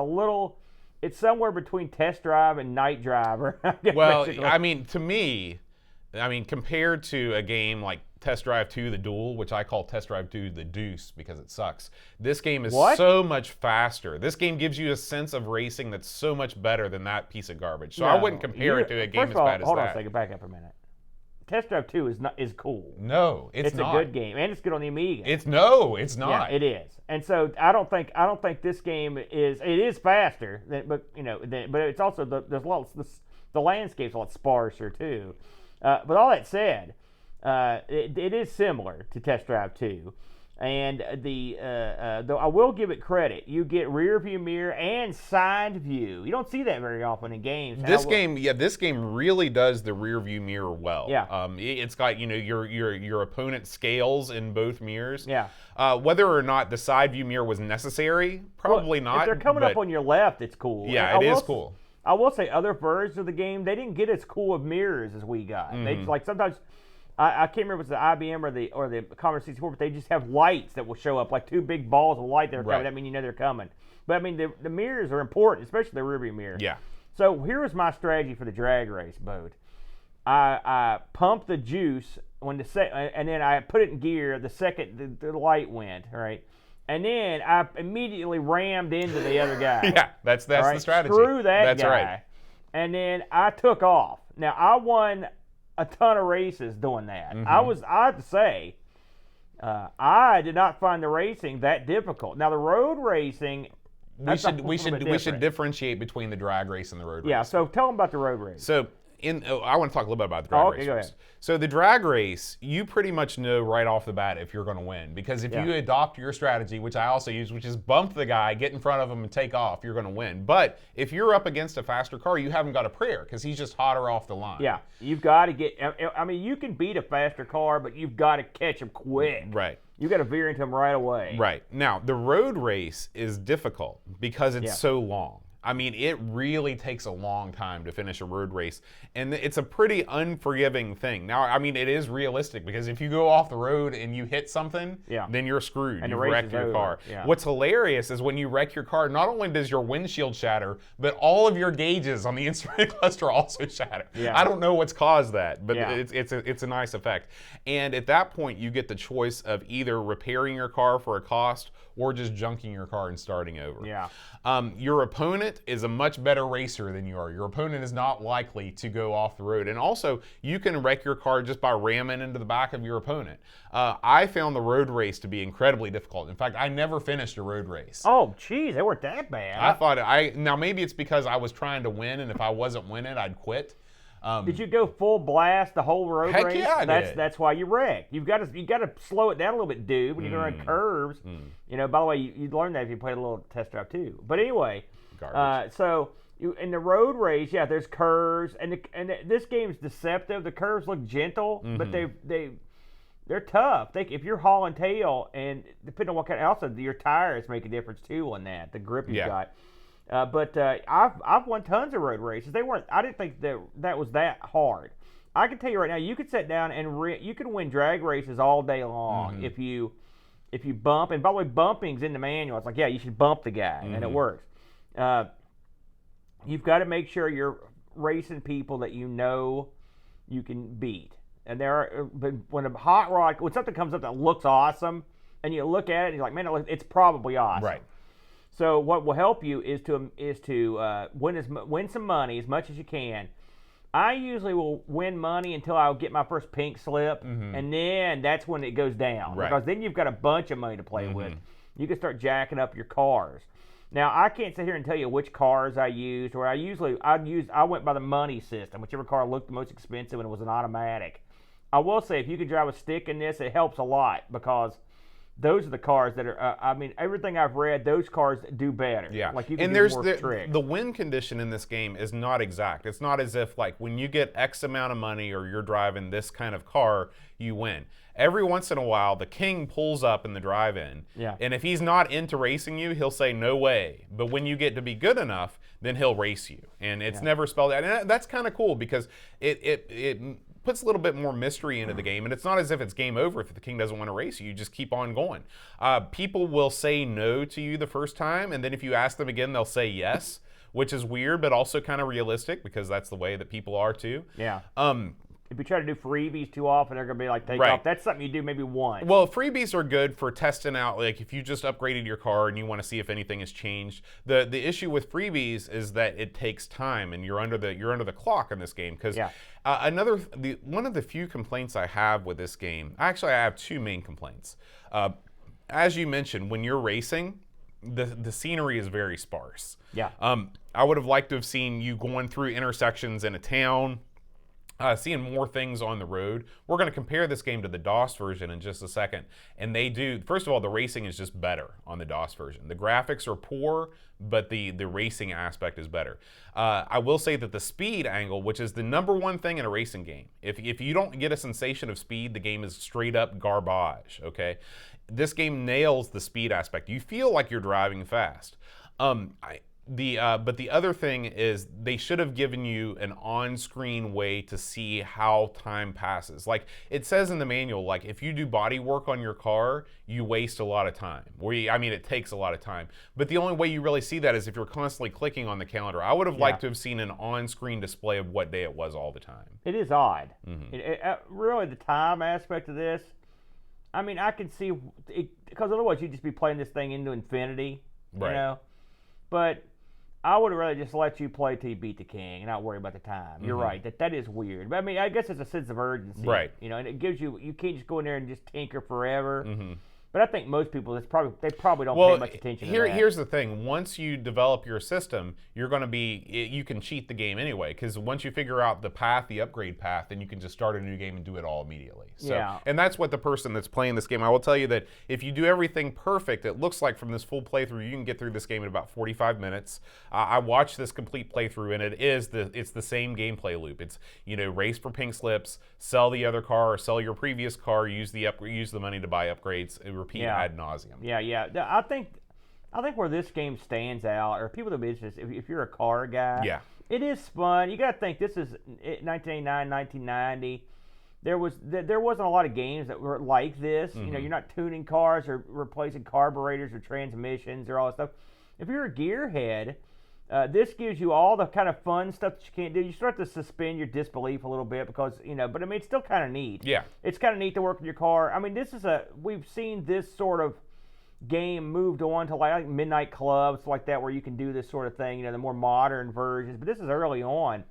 somewhere between Test Drive and Night Driver. Well, I mean, to me, compared to a game like Test Drive 2 The Duel, which I call Test Drive 2 The Deuce because it sucks, this game is so much faster. This game gives you a sense of racing that's so much better than that piece of garbage. So I wouldn't compare it to a game as bad as that. Hold on a second, back up a minute. Test Drive 2 is cool. No, it's not. It's a good game, and it's good on the Amiga. It's not. Yeah, it is. And so I don't think this game is. It is faster, but it's also there's lots. The landscape's a lot sparser too. But all that said, it is similar to Test Drive 2. And though I will give it credit, you get rear view mirror and side view. You don't see that very often in games. This game really does the rear view mirror well. Yeah. It's got your opponent scales in both mirrors. Yeah. Whether or not the side view mirror was necessary, probably not. If they're coming up on your left, it's cool. Yeah, it is cool. I will say other versions of the game, they didn't get as cool of mirrors as we got. They like sometimes. I can't remember if it's the IBM or the Commodore 64, but they just have lights that will show up, like two big balls of light that are coming. That mean they're coming. But I mean the mirrors are important, especially the rear view mirror. Yeah. So here was my strategy for the drag race boat. I pumped the juice and then I put it in gear the second the light went. All right. And then I immediately rammed into the other guy. Yeah, that's the strategy. Screw that That's guy. Right. And then I took off. Now I won a ton of races doing that. I have to say, I did not find the racing that difficult. Now the road racing, we should differentiate between the drag race and the road race. Yeah. So tell them about the road race. So I want to talk a little bit about the drag race. Go ahead. So the drag race, you pretty much know right off the bat if you're going to win, because if you adopt your strategy, which I also use, which is bump the guy, get in front of him, and take off, you're going to win. But if you're up against a faster car, you haven't got a prayer because he's just hotter off the line. Yeah, you've got to get. I mean, you can beat a faster car, but you've got to catch him quick. Right. You got to veer into him right away. Right. Now the road race is difficult because it's so long. I mean, it really takes a long time to finish a road race, and it's a pretty unforgiving thing. Now, I mean, it is realistic because if you go off the road and you hit something, then you're screwed. And you the race wrecked is your over. car. Yeah. What's hilarious is when you wreck your car, not only does your windshield shatter, but all of your gauges on the instrument cluster also shatter. Yeah. I don't know what's caused that, but Yeah. it's a nice effect. And at that point, you get the choice of either repairing your car for a cost or just junking your car and starting over. Yeah. Your opponent is a much better racer than you are. Your opponent is not likely to go off the road. And also, you can wreck your car just by ramming into the back of your opponent. I found the road race to be incredibly difficult. In fact, I never finished a road race. Oh, geez, they weren't that bad. I thought, now maybe it's because I was trying to win, and if I wasn't winning, I'd quit. Did you go full blast the whole road Heck race? yeah, I did. That's why you wrecked. You got to slow it down a little bit, dude. When you're going to run curves, you know. By the way, you learned that if you played a little test drive too. But anyway, so in the road race, there's curves, and this game's deceptive. The curves look gentle, but they're tough. If you're hauling tail, and depending on what kind, also your tires make a difference too on that. The grip you've got. But I've won tons of road races. I didn't think that was that hard. I can tell you right now, you could sit down and you can win drag races all day long if you bump. And by the way, bumping's in the manual. It's like, you should bump the guy, and it works. You've got to make sure you're racing people that you know you can beat. And when a hot rod, when something comes up that looks awesome, and you look at it and you're like, man, it's probably awesome. Right. So what will help you is to win some money as much as you can. I usually will win money until I get my first pink slip, and then that's when it goes down. Right. Because then you've got a bunch of money to play with. You can start jacking up your cars. Now I can't sit here and tell you which cars I used, or I went by the money system, whichever car looked the most expensive and it was an automatic. I will say if you can drive a stick in this, it helps a lot because those are the cars that are, everything I've read, those cars do better. Yeah. Like you can and do there's more tricks. The win condition in this game is not exact. It's not as if like when you get X amount of money or you're driving this kind of car, you win. Every once in a while, the king pulls up in the drive-in. Yeah. And if he's not into racing you, he'll say no way. But when you get to be good enough, then he'll race you. And it's never spelled out. And that's kind of cool because it puts a little bit more mystery into the game, and it's not as if it's game over if the king doesn't want to race you. You just keep on going. People will say no to you the first time, and then if you ask them again, they'll say yes, which is weird, but also kind of realistic because that's the way that people are too. Yeah. If you try to do freebies too often, they're going to be like, take off. That's something you do maybe once. Well, freebies are good for testing out, like if you just upgraded your car and you want to see if anything has changed. The issue with freebies is that it takes time, and you're under the clock in this game. Because one of the few complaints I have with this game, actually I have two main complaints. As you mentioned, when you're racing, the scenery is very sparse. Yeah. I would have liked to have seen you going through intersections in a town, seeing more things on the road. We're going to compare this game to the DOS version in just a second. And they do, first of all, the racing is just better on the DOS version. The graphics are poor, but the racing aspect is better. I will say that the speed angle, which is the number one thing in a racing game, if you don't get a sensation of speed, the game is straight up garbage, okay? This game nails the speed aspect. You feel like you're driving fast. But the other thing is they should have given you an on-screen way to see how time passes. Like it says in the manual, like if you do body work on your car, you waste a lot of time. It takes a lot of time. But the only way you really see that is if you're constantly clicking on the calendar. I would have liked to have seen an on-screen display of what day it was all the time. It is odd. Really, the time aspect of this, I can see it, because otherwise you'd just be playing this thing into infinity, right. You know? But I would rather just let you play till you beat the king and not worry about the time. You're right. That is weird. But I guess it's a sense of urgency. Right. And it gives you can't just go in there and just tinker forever. But I think most people, they probably don't pay much attention to that. Here's the thing. Once you develop your system, you can cheat the game anyway, because once you figure out the upgrade path, then you can just start a new game and do it all immediately. So, and that's what the person that's playing this game, I will tell you that if you do everything perfect, it looks like from this full playthrough, you can get through this game in about 45 minutes. I watched this complete playthrough, and it's the same gameplay loop. It's, race for pink slips, sell the other car, or sell your previous car, use the money to buy upgrades, repeat ad nauseum. Yeah. I think where this game stands out, or people that be interested, if you're a car guy, Yeah. it is fun. You got to think, this is 1989, 1990. There wasn't a lot of games that were like this. You know, you're not tuning cars or replacing carburetors or transmissions or all that stuff. If you're a gearhead, this gives you all the kind of fun stuff that you can't do. You start to suspend your disbelief a little bit because, you know, but I mean, it's still kind of neat. Yeah. It's kind of neat to work with your car. I mean, we've seen this sort of game moved on to like midnight clubs like that, where you can do this sort of thing, you know, the more modern versions, but this is early on.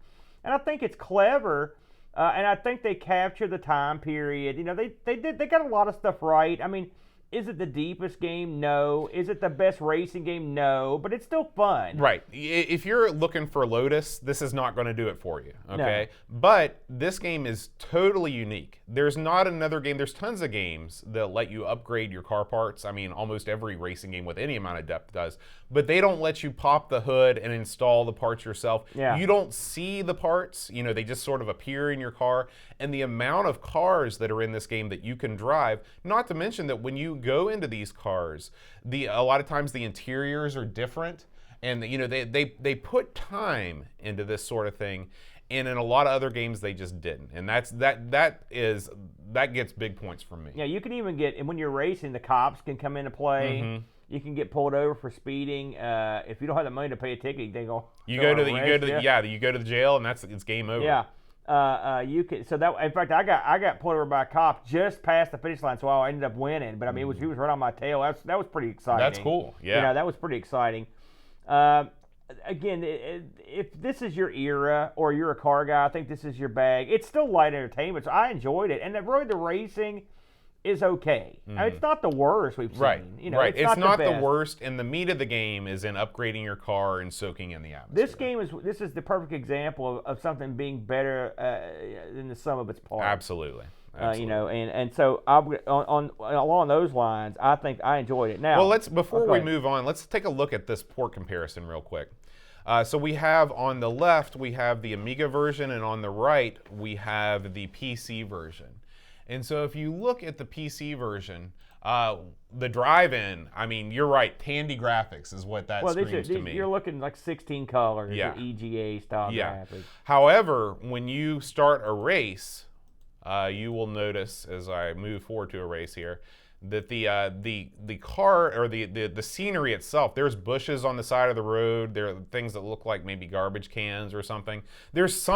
And I think it's clever, and I think they capture the time period. You know, they got a lot of stuff right. I mean, is it the deepest game? No. Is it the best racing game? No. But it's still fun. Right. If you're looking for Lotus, this is not going to do it for you, okay? No. But this game is totally unique. There's not another game. There's tons of games that let you upgrade your car parts. I mean, almost every racing game with any amount of depth does. But they don't let you pop the hood and install the parts yourself. Yeah. You don't see the parts. You know, they just sort of appear in your car. And the amount of cars that are in this game that you can drive, not to mention that when you go into these cars, a lot of times the interiors are different, and you know they put time into this sort of thing, and in a lot of other games they just didn't, and that gets big points from me. Yeah, you can even get, and when you're racing, the cops can come into play. You can get pulled over for speeding. If you don't have the money to pay a ticket, they go. You go to the jail, and it's game over. Yeah. You can, so that, in fact, I got pulled over by a cop just past the finish line, so I ended up winning. But I mean, he was right on my tail. That was pretty exciting. That's cool. Yeah. You know, that was pretty exciting. Again, if this is your era or you're a car guy, I think this is your bag. It's still light entertainment, so I enjoyed it. And really, the racing is okay. I mean, it's not the worst we've seen. Right. You know, right. It's not the best. worst, and the meat of the game is in upgrading your car and soaking in the atmosphere. This is the perfect example of something being better than the sum of its parts. Absolutely. You know, and so along those lines, I think I enjoyed it. Now, well, before we move on, let's take a look at this port comparison real quick. So we have on the left, we have the Amiga version, and on the right, we have the PC version. And so if you look at the PC version, the drive-in, I mean, you're right, handy graphics is what that screams to me. You're looking like 16 colors, Yeah. EGA style graphics. However, when you start a race, you will notice as I move forward to a race here that the car or the scenery itself, there's bushes on the side of the road, there are things that look like maybe garbage cans or something. There's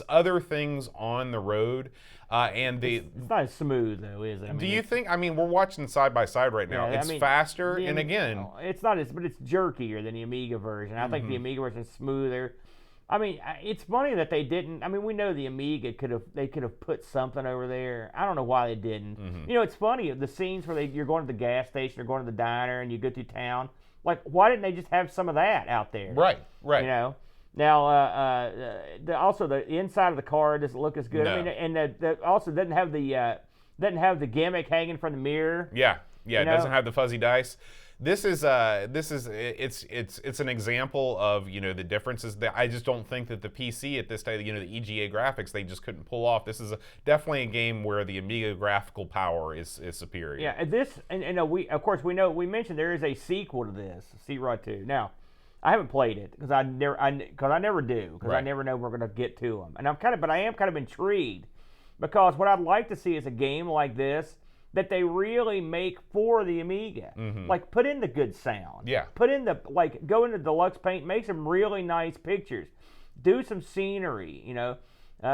other things on the road, and It's not as smooth though, is it? I mean, do you think? I mean, we're watching side by side right now. Yeah, it's faster, and again, it's not as, but it's jerkier than the Amiga version. I think the Amiga version is smoother. I mean, it's funny that they didn't. I mean, we know the Amiga could have put something over there. I don't know why they didn't. You know, it's funny, the scenes where you're going to the gas station or going to the diner and you go through town. Like, why didn't they just have some of that out there? Right. You know. Now, also the inside of the car doesn't look as good. No. I mean, and also doesn't have the gimmick hanging from the mirror. Yeah. You It know? doesn't have the fuzzy dice. It's an example of, you know, the differences that I just don't think that the PC at this time, you know, the EGA graphics, they just couldn't pull off. This is definitely a game where the Amiga graphical power is superior. Yeah, and we mentioned there is a sequel to this, C-Rod 2. Now, I haven't played it because I never do, because I Right. never know we're going to get to them. And I am kind of intrigued, because what I'd like to see is a game like this that they really make for the Amiga. Like, put in the good sound. Yeah. Put in go into deluxe paint, make some really nice pictures. Do some scenery, you know.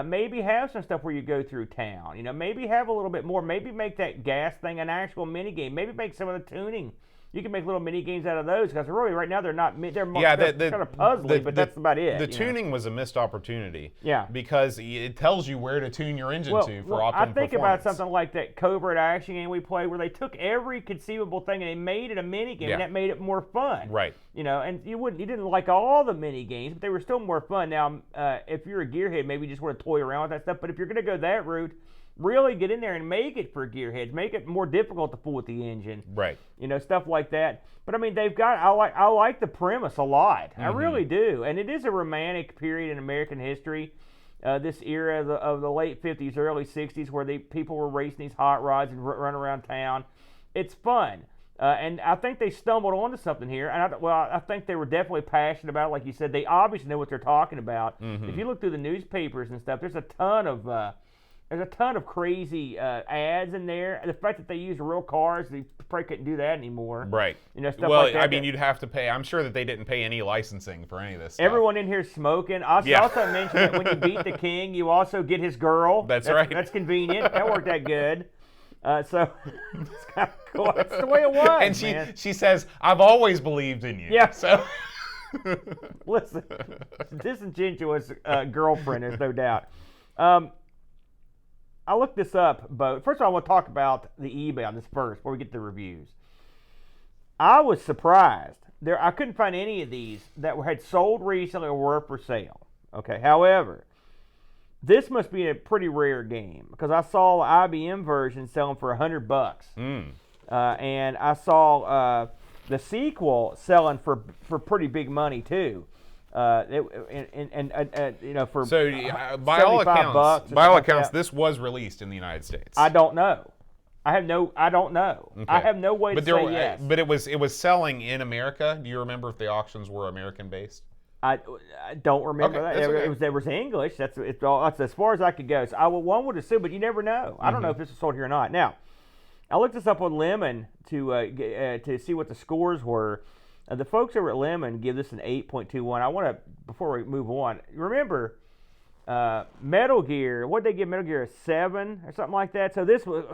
Maybe have some stuff where you go through town. You know, maybe have a little bit more. Maybe make that gas thing an actual mini game. Maybe make some of the tuning. You can make little mini games out of those, because really right now they're kind of puzzly, but that's about it. The tuning was a missed opportunity. Yeah. Because it tells you where to tune your engine to for optimum I think about performance. something like that Covert Action game we played, where they took every conceivable thing and they made it a mini game, and that made it more fun. Right. You know, and you didn't like all the mini games, but they were still more fun. Now, if you're a gearhead, maybe you just want to toy around with that stuff. But if you're going to go that route, really get in there and make it for gearheads. Make it more difficult to fool with the engine. Right. You know, stuff like that. But I mean, I like the premise a lot. I really do. And it is a romantic period in American history. This era of the late 50s, early 60s, where people were racing these hot rods and run around town. It's fun. And I think they stumbled onto something here, and I think they were definitely passionate about it. Like you said, they obviously know what they're talking about. If you look through the newspapers and stuff, there's a ton of crazy ads in there. The fact that they use real cars, they probably couldn't do that anymore. Right. Stuff well, like that. I mean, you'd have to pay. I'm sure that they didn't pay any licensing for any of this stuff. Everyone in here is smoking. I also mentioned that when you beat the king, you also get his girl. That's right. That's convenient. That worked out good. So it's kind of cool. That's the way it was. And she says, "I've always believed in you." Yeah. So listen, disingenuous girlfriend, there's no doubt. I looked this up, but first of all, I want to talk about the eBay on this first before we get to the reviews. I was surprised. I couldn't find any of these that had sold recently or were for sale. Okay, however, this must be a pretty rare game because I saw the IBM version selling for $100, and I saw the sequel selling for pretty big money too. For by all accounts, like this was released in the United States. I don't know. I don't know. Okay. I have no way to say yes. But it was selling in America. Do you remember if the auctions were American based? I don't remember that. It was English. That's as far as I could go. So one would assume, but you never know. I don't know if this is sold here or not. Now, I looked this up on Lemon to see what the scores were. The folks over at Lemon give this an 8.21. I want to, before we move on, remember Metal Gear. What did they give Metal Gear, a 7 or something like that? So this was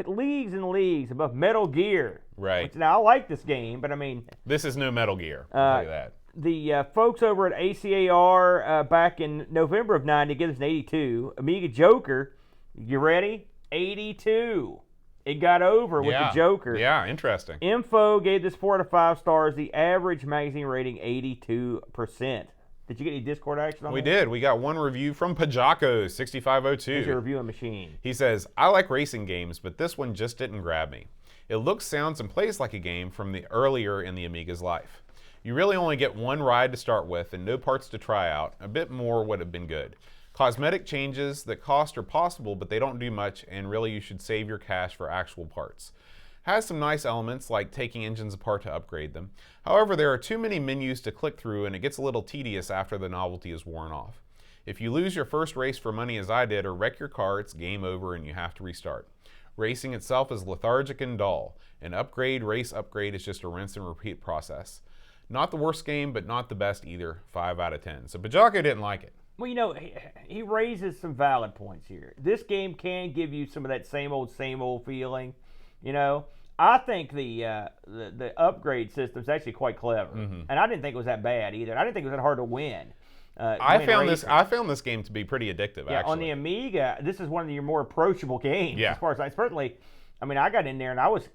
leagues and leagues above Metal Gear. Right. Now I like this game, but I mean, this is no Metal Gear. I'll tell you that. The folks over at ACAR back in November of '90 give us an 82. Amiga Joker, you ready? 82. It got over with the Joker. Yeah, interesting. Info gave this 4 out of 5 stars. The average magazine rating 82%. Did you get any Discord action on that? We did. We got one review from Pajako 6502. Here's your reviewing machine. He says, "I like racing games, but this one just didn't grab me. It looks, sounds, and plays like a game from the earlier in the Amiga's life. You really only get one ride to start with and no parts to try out. A bit more would have been good. Cosmetic changes that cost are possible, but they don't do much, and really you should save your cash for actual parts. Has some nice elements like taking engines apart to upgrade them. However, there are too many menus to click through and it gets a little tedious after the novelty is worn off. If you lose your first race for money as I did or wreck your car, it's game over and you have to restart. Racing itself is lethargic and dull. An race upgrade is just a rinse and repeat process. Not the worst game, but not the best either. 5 out of 10. So Pajaka didn't like it. Well, he raises some valid points here. This game can give you some of that same old feeling. I think the upgrade system is actually quite clever, and I didn't think it was that bad either. I didn't think it was that hard to win. I found this game to be pretty addictive. Yeah, actually. On the Amiga, this is one of your more approachable games. Yeah. As far as I got in there and I was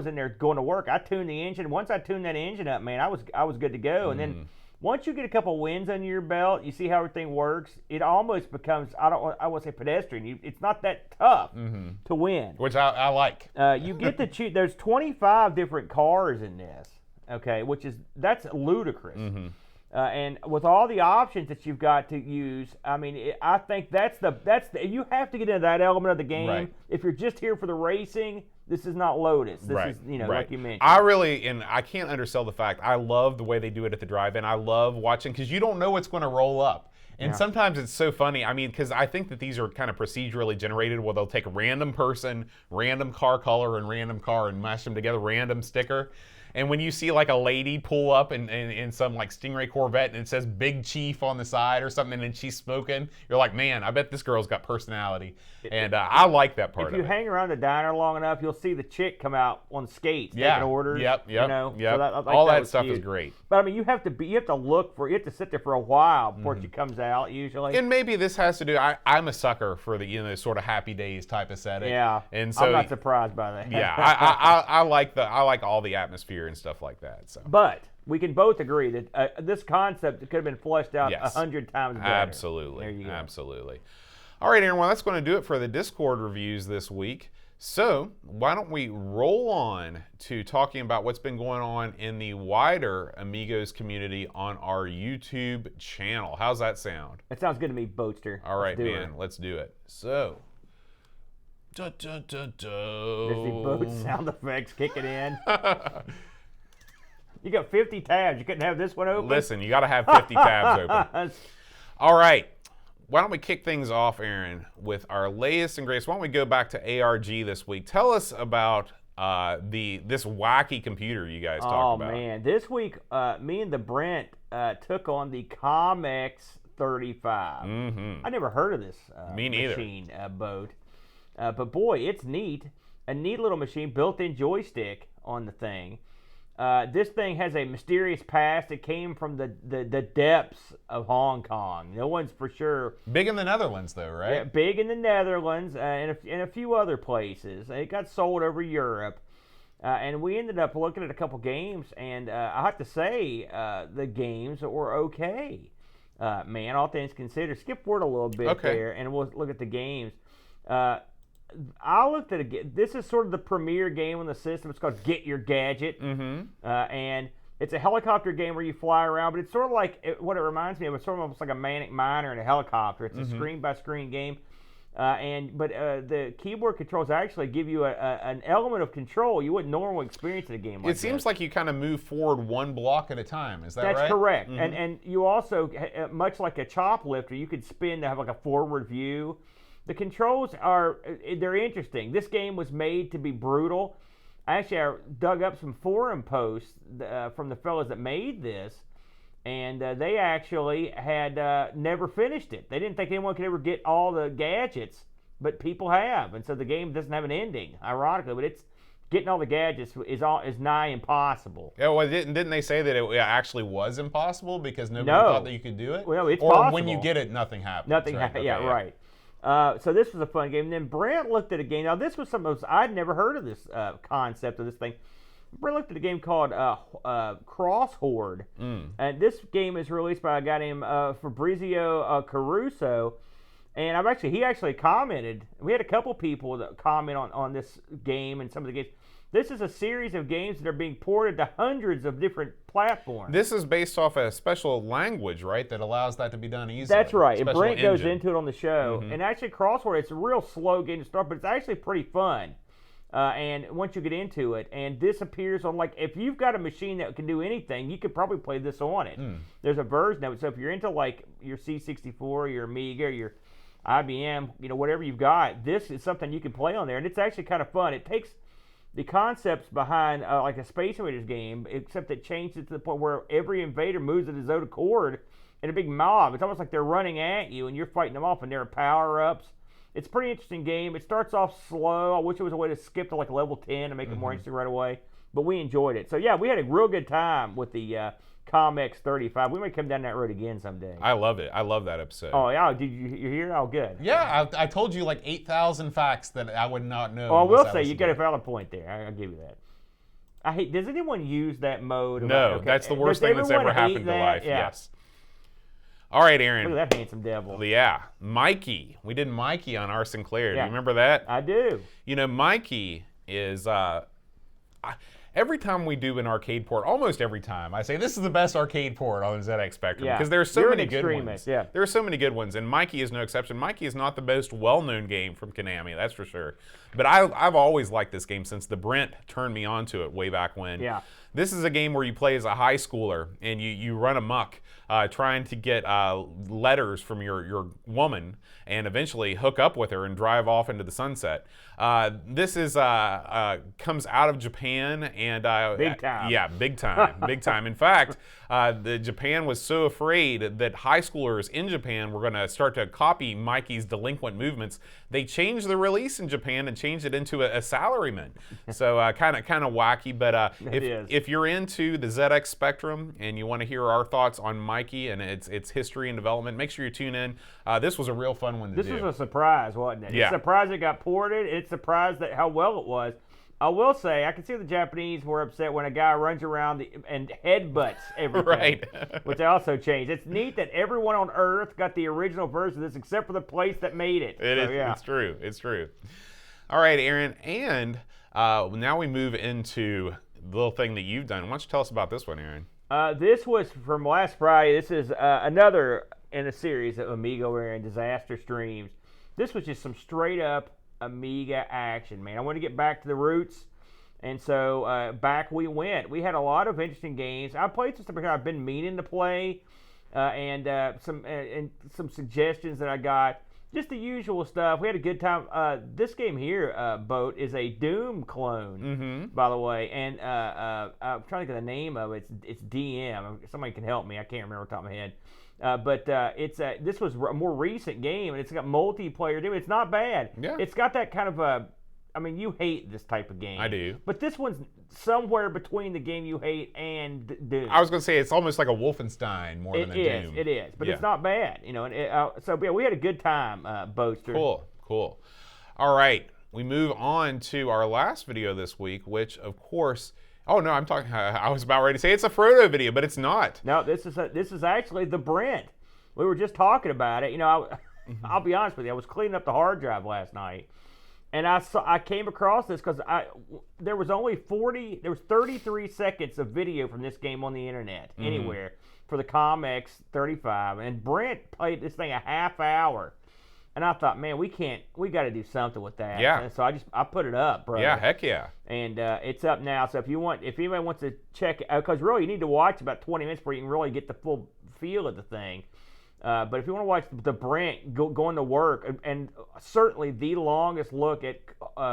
in there going to work. I tuned the engine. Once I tuned that engine up, man, I was good to go. And then once you get a couple wins under your belt, you see how everything works. It almost becomes I won't say pedestrian. It's not that tough to win, which I like. You get to choose. There's 25 different cars in this. Okay, that's ludicrous. And with all the options that you've got to use, I mean, I think that's the you have to get into that element of the game. Right. If you're just here for the racing, this is not Lotus. This is, like you mentioned. I can't undersell the fact, I love the way they do it at the drive-in. I love watching, because you don't know what's going to roll up. And sometimes it's so funny. I mean, because I think that these are kind of procedurally generated where they'll take a random person, random car color, and random car and mash them together, random sticker. And when you see like a lady pull up in some like Stingray Corvette and it says Big Chief on the side or something and she's smoking, you're like, man, I bet this girl's got personality. And I like that part of it. If you hang around the diner long enough, you'll see the chick come out on skates taking orders. Yep. So all that stuff is great. But I mean, you have to sit there for a while before she comes out usually. And maybe this has to do, I'm a sucker for the sort of Happy Days type aesthetic. Yeah. And so I'm not surprised by that. Yeah, I like all the atmosphere and stuff like that. So. But we can both agree that this concept could have been fleshed out 100 times better. Absolutely. There you go. Absolutely. All right, Aaron, well, that's going to do it for the Discord reviews this week. So why don't we roll on to talking about what's been going on in the wider Amigos community on our YouTube channel. How's that sound? That sounds good to me, Boatster. All right, man, let's do it. So There's There's the boat sound effects kicking in. You got 50 tabs. You couldn't have this one open? Listen, you got to have 50 tabs open. All right. Why don't we kick things off, Aaron, with our latest and greatest? Why don't we go back to ARG this week? Tell us about this wacky computer you guys talked about. Oh, man. This week, me and the Brent took on the Comx 35. I never heard of this Me neither. machine boat. But, boy, it's neat. A neat little machine, built-in joystick on the thing. This thing has a mysterious past. It came from the depths of Hong Kong. No one's for sure. Big in the Netherlands, though, right? Yeah, big in the Netherlands and a few other places. It got sold over Europe. And we ended up looking at a couple games, and I have to say the games were okay. Man, all things considered. Skip forward a little bit there, and we'll look at the games. I looked at it. This is sort of the premier game on the system. It's called Get Your Gadget, and it's a helicopter game where you fly around. But it's sort of like what it reminds me of. It's sort of almost like a Manic Miner in a helicopter. It's a screen-by-screen game, but the keyboard controls actually give you an element of control you wouldn't normally experience in a game like It seems like you kind of move forward one block at a time. Is that right? That's correct. And you also, much like a chop lifter, you could spin to have like a forward view. The controls they're interesting. This game was made to be brutal. Actually, I dug up some forum posts from the fellows that made this, and they actually had never finished it. They didn't think anyone could ever get all the gadgets, but people have, and so the game doesn't have an ending, ironically, but it's getting all the gadgets is nigh impossible. Yeah, well, didn't they say that it actually was impossible because nobody thought that you could do it? Well, it's or possible. when you get it, nothing happens. Nothing right? happens, right. So this was a fun game. And then Brent looked at a game. Now, this was something I'd never heard of this concept of this thing. Brent looked at a game called Cross Horde. And this game is released by a guy named Fabrizio Caruso. And he actually commented. We had a couple people that comment on this game and some of the games. This is a series of games that are being ported to hundreds of different platforms. This is based off a special language, right, that allows that to be done easily. That's right. And Brent goes into it on the show. And actually, Crossword, it's a real slow game to start, but it's actually pretty fun. And once you get into it, and this appears on, like, if you've got a machine that can do anything, you could probably play this on it. There's a version of it. So if you're into, like, your C64, your Amiga, your IBM, whatever you've got, this is something you can play on there. And it's actually kind of fun. It takes the concepts behind like a Space Invaders game, except it changed it to the point where every invader moves at his own accord in a big mob. It's almost like they're running at you and you're fighting them off, and there are power-ups. It's a pretty interesting game. It starts off slow. I wish it was a way to skip to like level 10 and make it more interesting right away. But we enjoyed it. So yeah, we had a real good time with the Comx 35. We may come down that road again someday. I love it. I love that episode. Oh, yeah. Did you hear? Oh, good. Yeah, I told you like 8,000 facts that I would not know. Oh, I will say you got a valid point there. I'll give you that. Does anyone use that mode? No, that's the worst thing that's ever happened to life. Yeah. Yes. All right, Aaron. Look at that handsome devil. Yeah, Mikey. We did Mikey on our Sinclair. Do you remember that? I do. Mikey is... every time we do an arcade port, almost every time, I say this is the best arcade port on the ZX Spectrum because there are so many good ones. Yeah. There are so many good ones, and Mikey is no exception. Mikey is not the most well-known game from Konami, that's for sure. But I've always liked this game since the Brent turned me onto it way back when. Yeah. This is a game where you play as a high schooler and you run amok trying to get letters from your woman and eventually hook up with her and drive off into the sunset. This is comes out of Japan and big time. Yeah, big time, big time. In fact, the Japan was so afraid that high schoolers in Japan were going to start to copy Mikey's delinquent movements. They changed the release in Japan and changed it into a salaryman. So kind of wacky, but if you're into the ZX Spectrum and you want to hear our thoughts on Mikey and its history and development, make sure you tune in. This was a real fun one to do. This was a surprise, wasn't it? Yeah. It's a surprise it got ported. It's a surprise that how well it was. I will say, I can see the Japanese were upset when a guy runs around and headbutts everything, right. which I also changed. It's neat that everyone on Earth got the original version of this except for the place that made it. It's true. It's true. All right, Aaron, and now we move into the little thing that you've done. Why don't you tell us about this one, Aaron? This was from last Friday. This is another in a series of Amigo and disaster streams. This was just some straight up Amiga action, man. I want to get back to the roots. And so back we went. We had a lot of interesting games. I played some stuff here I've been meaning to play, and some suggestions that I got. Just the usual stuff. We had a good time. This game here, Boat, is a Doom clone, by the way. And I'm trying to get the name of it. It's DM. Somebody can help me. I can't remember off the top of my head. But this was a more recent game, and it's got multiplayer. It's not bad. Yeah. It's got that kind of I mean, you hate this type of game. I do. But this one's somewhere between the game you hate and Doom. I was going to say it's almost like a Wolfenstein more than a Doom. It is, but it's not bad, you know. And we had a good time, Boaster. Cool. All right, we move on to our last video this week, which of course. Oh no, I was about ready to say it's a Frodo video, but it's not. No, this is actually the Brent. We were just talking about it. You know, I'll be honest with you. I was cleaning up the hard drive last night. And I came across this because there was 33 seconds of video from this game on the internet anywhere for the ComX 35, and Brent played this thing a half hour, and I thought, man, we got to do something with that. Yeah. And so I put it up, bro. Yeah, heck yeah. And it's up now. So if anybody wants to check it, because really you need to watch about 20 minutes before you can really get the full feel of the thing. But if you want to watch the Brent going to work, and certainly the longest look at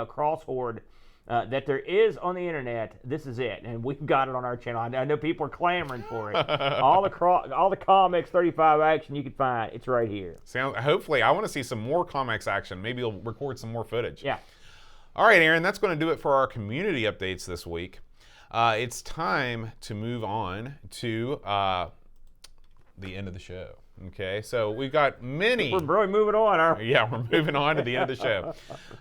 Crosshorde that there is on the internet, this is it, and we've got it on our channel. I know people are clamoring for it. all the ComX 35 action you can find, it's right here. Hopefully, I want to see some more ComX action. Maybe you'll record some more footage. Yeah. All right, Aaron, that's going to do it for our community updates this week. It's time to move on to the end of the show. Okay, so we've got many. We're really moving on, aren't we? Yeah, we're moving on to the end of the show.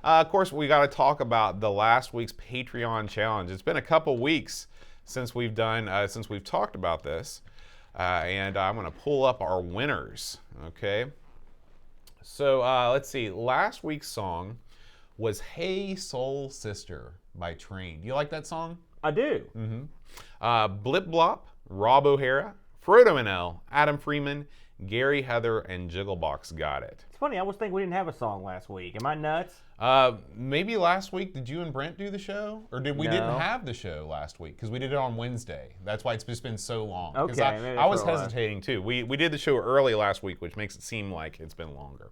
Of course, we got to talk about the last week's Patreon challenge. It's been a couple weeks since we've talked about this, and I'm going to pull up our winners. Okay, so let's see. Last week's song was "Hey Soul Sister" by Train. Do you like that song? I do. Blip Blop, Rob O'Hara, Frodo and L, Adam Freeman, Gary, Heather, and Jigglebox got it. It's funny, I was thinking we didn't have a song last week. Am I nuts? Maybe last week, did you and Brent do the show? Or didn't have the show last week? Because we did it on Wednesday. That's why it's just been so long. Okay, I was hesitating too. We did the show early last week, which makes it seem like it's been longer.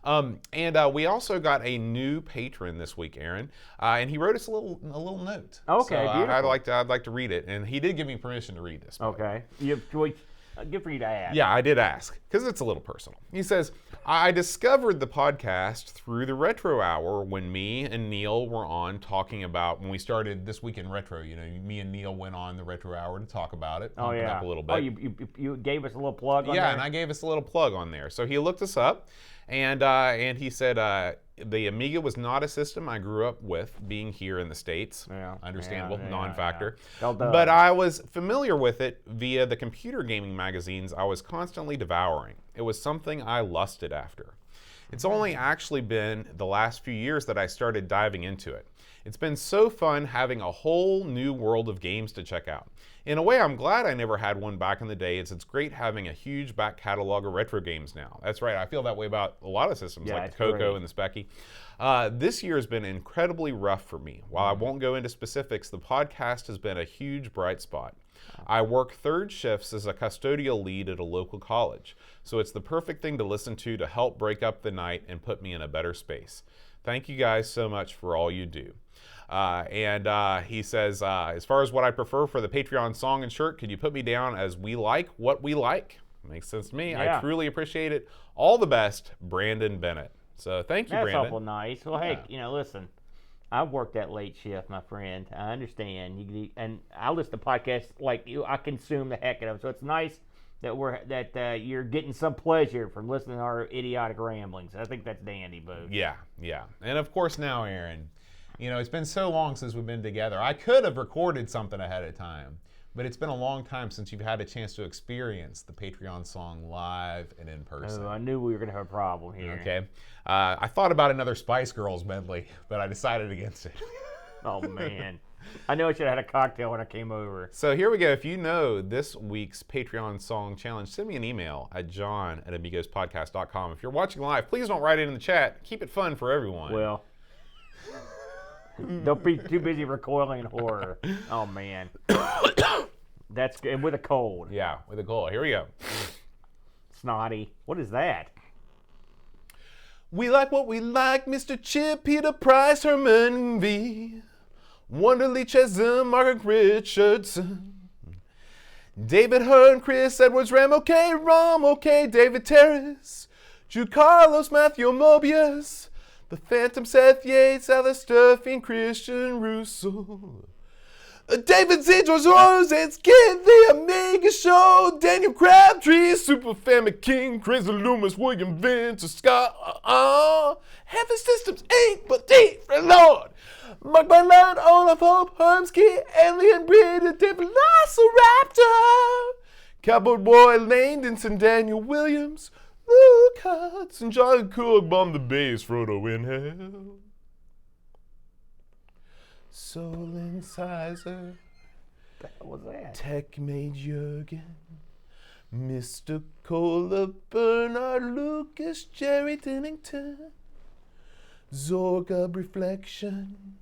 And we also got a new patron this week, Aaron, and he wrote us a little note. Okay, so, beautiful. I'd like to read it, and he did give me permission to read this. Okay, good for you to ask. Yeah, I did ask, because it's a little personal. He says, I discovered the podcast through the Retro Hour when me and Neil were on talking about, when we started This Week in Retro, you know, me and Neil went on the Retro Hour to talk about it, pump it up a little bit. Oh, you gave us a little plug on there? Yeah, and I gave us a little plug on there. So he looked us up, and he said, the Amiga was not a system I grew up with, being here in the States. Yeah. Understandable, non-factor. Yeah. But I was familiar with it via the computer gaming magazines I was constantly devouring. It was something I lusted after. It's only actually been the last few years that I started diving into it. It's been so fun having a whole new world of games to check out. In a way, I'm glad I never had one back in the day. It's great having a huge back catalog of retro games now. That's right, I feel that way about a lot of systems, like the Coco and the Specky. This year has been incredibly rough for me. While I won't go into specifics, the podcast has been a huge bright spot. I work third shifts as a custodial lead at a local college, so it's the perfect thing to listen to help break up the night and put me in a better space. Thank you guys so much for all you do. And he says, as far as what I prefer for the Patreon song and shirt, could you put me down as we like what we like? Makes sense to me. Yeah. I truly appreciate it. All the best, Brandon Bennett. So thank you, Brandon. That's awful nice. Well, hey, listen, I've worked that late shift, my friend. I understand. And I listen to podcasts like you. I consume the heck out of them. So it's nice that you're getting some pleasure from listening to our idiotic ramblings. I think that's dandy, Boo. Yeah. And of course now, Aaron, it's been so long since we've been together. I could have recorded something ahead of time, but it's been a long time since you've had a chance to experience the Patreon song live and in person. Oh, I knew we were going to have a problem here. Okay. I thought about another Spice Girls medley, but I decided against it. Oh, man. I know I should have had a cocktail when I came over. So here we go. If you know this week's Patreon song challenge, send me an email at john@amigospodcast.com. If you're watching live, please don't write it in the chat. Keep it fun for everyone. Well, Don't be too busy recoiling in horror. Oh, man. That's good. And with a cold. Yeah, with a cold. Here we go. Snotty. What is that? We like what we like, Mr. Chip, Peter Price, Herman V. Wonderly Chesum, Margaret Richardson. David Hearn, Chris Edwards, Ram OK, David Terrace. Drew Carlos, Matthew Mobius. The Phantom, Seth Yates, Alistair Fiend, Christian Russo. David Z, George Rosens, Kid, The Amiga Show, Daniel Crabtree, Super Family King, Crazy Loomis, William Vince, Scott, Heavy Systems Inc., but deep for Lord. Mark by Land, Olaf Hope, Hermsky, Alien Breed, David Velociraptor, Cowboy Boy, Langdonson, Daniel Williams, Luke Hudson, John Cook, Bomb the Bass, Frodo in Hell. Soul Incisor, What was that? Tech Made Jurgen, Mr. Cola, Bernard Lucas, Jerry Dennington, Zorga Reflection,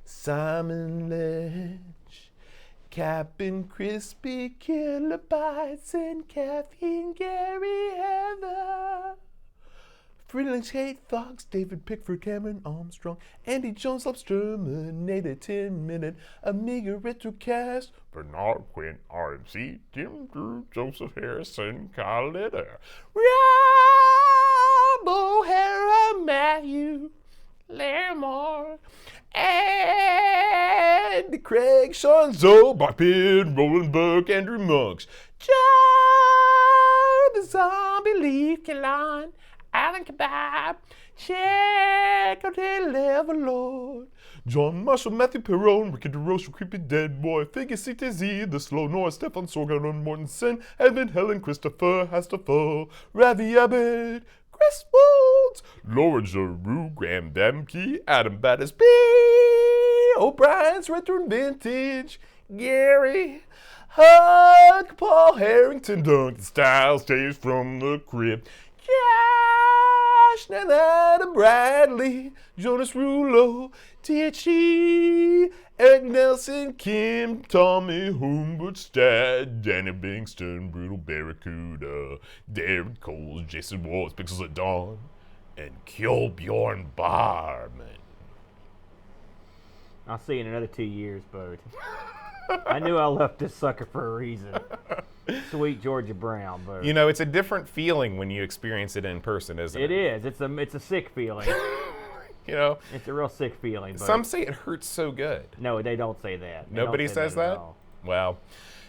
Simon Ledge, Captain Crispy, Kilobytes, and Caffeine, Gary Heather. Freelance Kate Fox, David Pickford, Cameron Armstrong, Andy Jones, Terminator, 10 Minute, Amiga Retrocast, Bernard Quinn, RMC, Tim Drew, Joseph Harrison, Kyle Litter, Rob O'Hara, Matthew Lamar, and Craig, Sean Zoe, Bob Pitt, Roland Burke, Andrew Monks, Joe the Zombie Leaf Kalan, Alan Kebab, check out the level, Lord. John Marshall, Matthew Perrone, Ricky DeRoche, Creepy Dead Boy, Figgy CTZ, The Slow North, Stefan Sorgan, Mortensen, Evan, Helen, Christopher, Hastafel, Ravi Abbott, Chris Woods, Laura Giroux, Graham Demke, Adam Battisby, O'Brien's Retro Vintage, Gary, Huck, Paul Harrington, Duncan Styles, Days from the Crib, Josh, and Adam Bradley, Jonas Rulo, T.H.E., Eric Nelson, Kim, Tommy, Humbert, Stad, Danny Bingston, Brutal Barracuda, David Coles, Jason Walls, Pixels at Dawn, and Kjolbjorn Barman. I'll see you in another 2 years, Bud. I knew I left this sucker for a reason. Sweet Georgia Brown, Bud. You know, it's a different feeling when you experience it in person, isn't it? It is. It's a sick feeling. You know, It's a real sick feeling. Bud. some say it hurts so good. No, they don't say that. They don't Nobody say says at that? all. Well,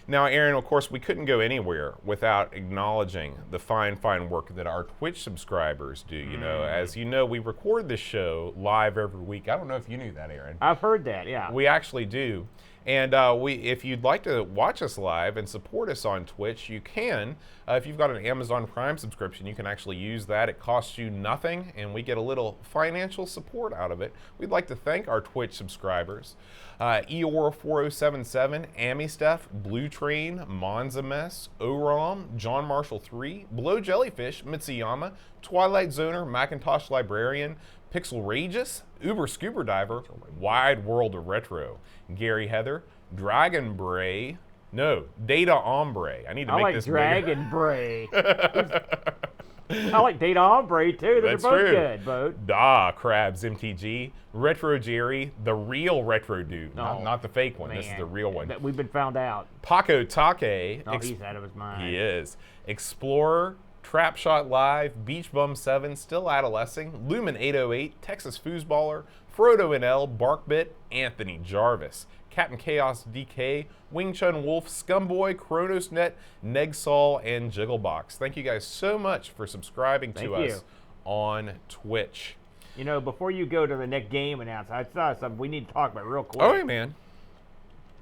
now, Aaron, of course, we couldn't go anywhere without acknowledging the fine work that our Twitch subscribers do. You know, as you know, we record this show live every week. I don't know if you knew that, Aaron. I've heard that, yeah. We actually do. And if you'd like to watch us live and support us on Twitch, you can. If you've got an Amazon Prime subscription, you can actually use that. It costs you nothing, and we get a little financial support out of it. We'd like to thank our Twitch subscribers. Eora4077, Amisteph, Blue Train, Monza Mess, Orom, John Marshall 3, Blow Jellyfish, Mitsuyama, Twilight Zoner, Macintosh Librarian, Pixel Rageous, Uber Scuba Diver, Wide World of Retro, Gary Heather, Dragon Bray, no, Data Ombre. I need to make this bigger. Dragon Bray. I like Data Ombre too. They're That's both true. good, Boat. Crabs MTG, Retro Jerry, the real Retro Dude, not the fake one. This is the real one. We've been found out. Paco Take. Oh, he's out of his mind. He is. Explorer, Trapshot Live, Beach Bum 7, Still Adolescing, Lumen 808, Texas Foosballer, Frodo NL, Barkbit, Anthony Jarvis, Captain Chaos DK, Wing Chun Wolf, Scumboy, ChronosNet, Negsol, and Jigglebox. Thank you guys so much for subscribing to us on Twitch. You know, before you go to the next game announcement, I saw something we need to talk about real quick. Oh, yeah, man.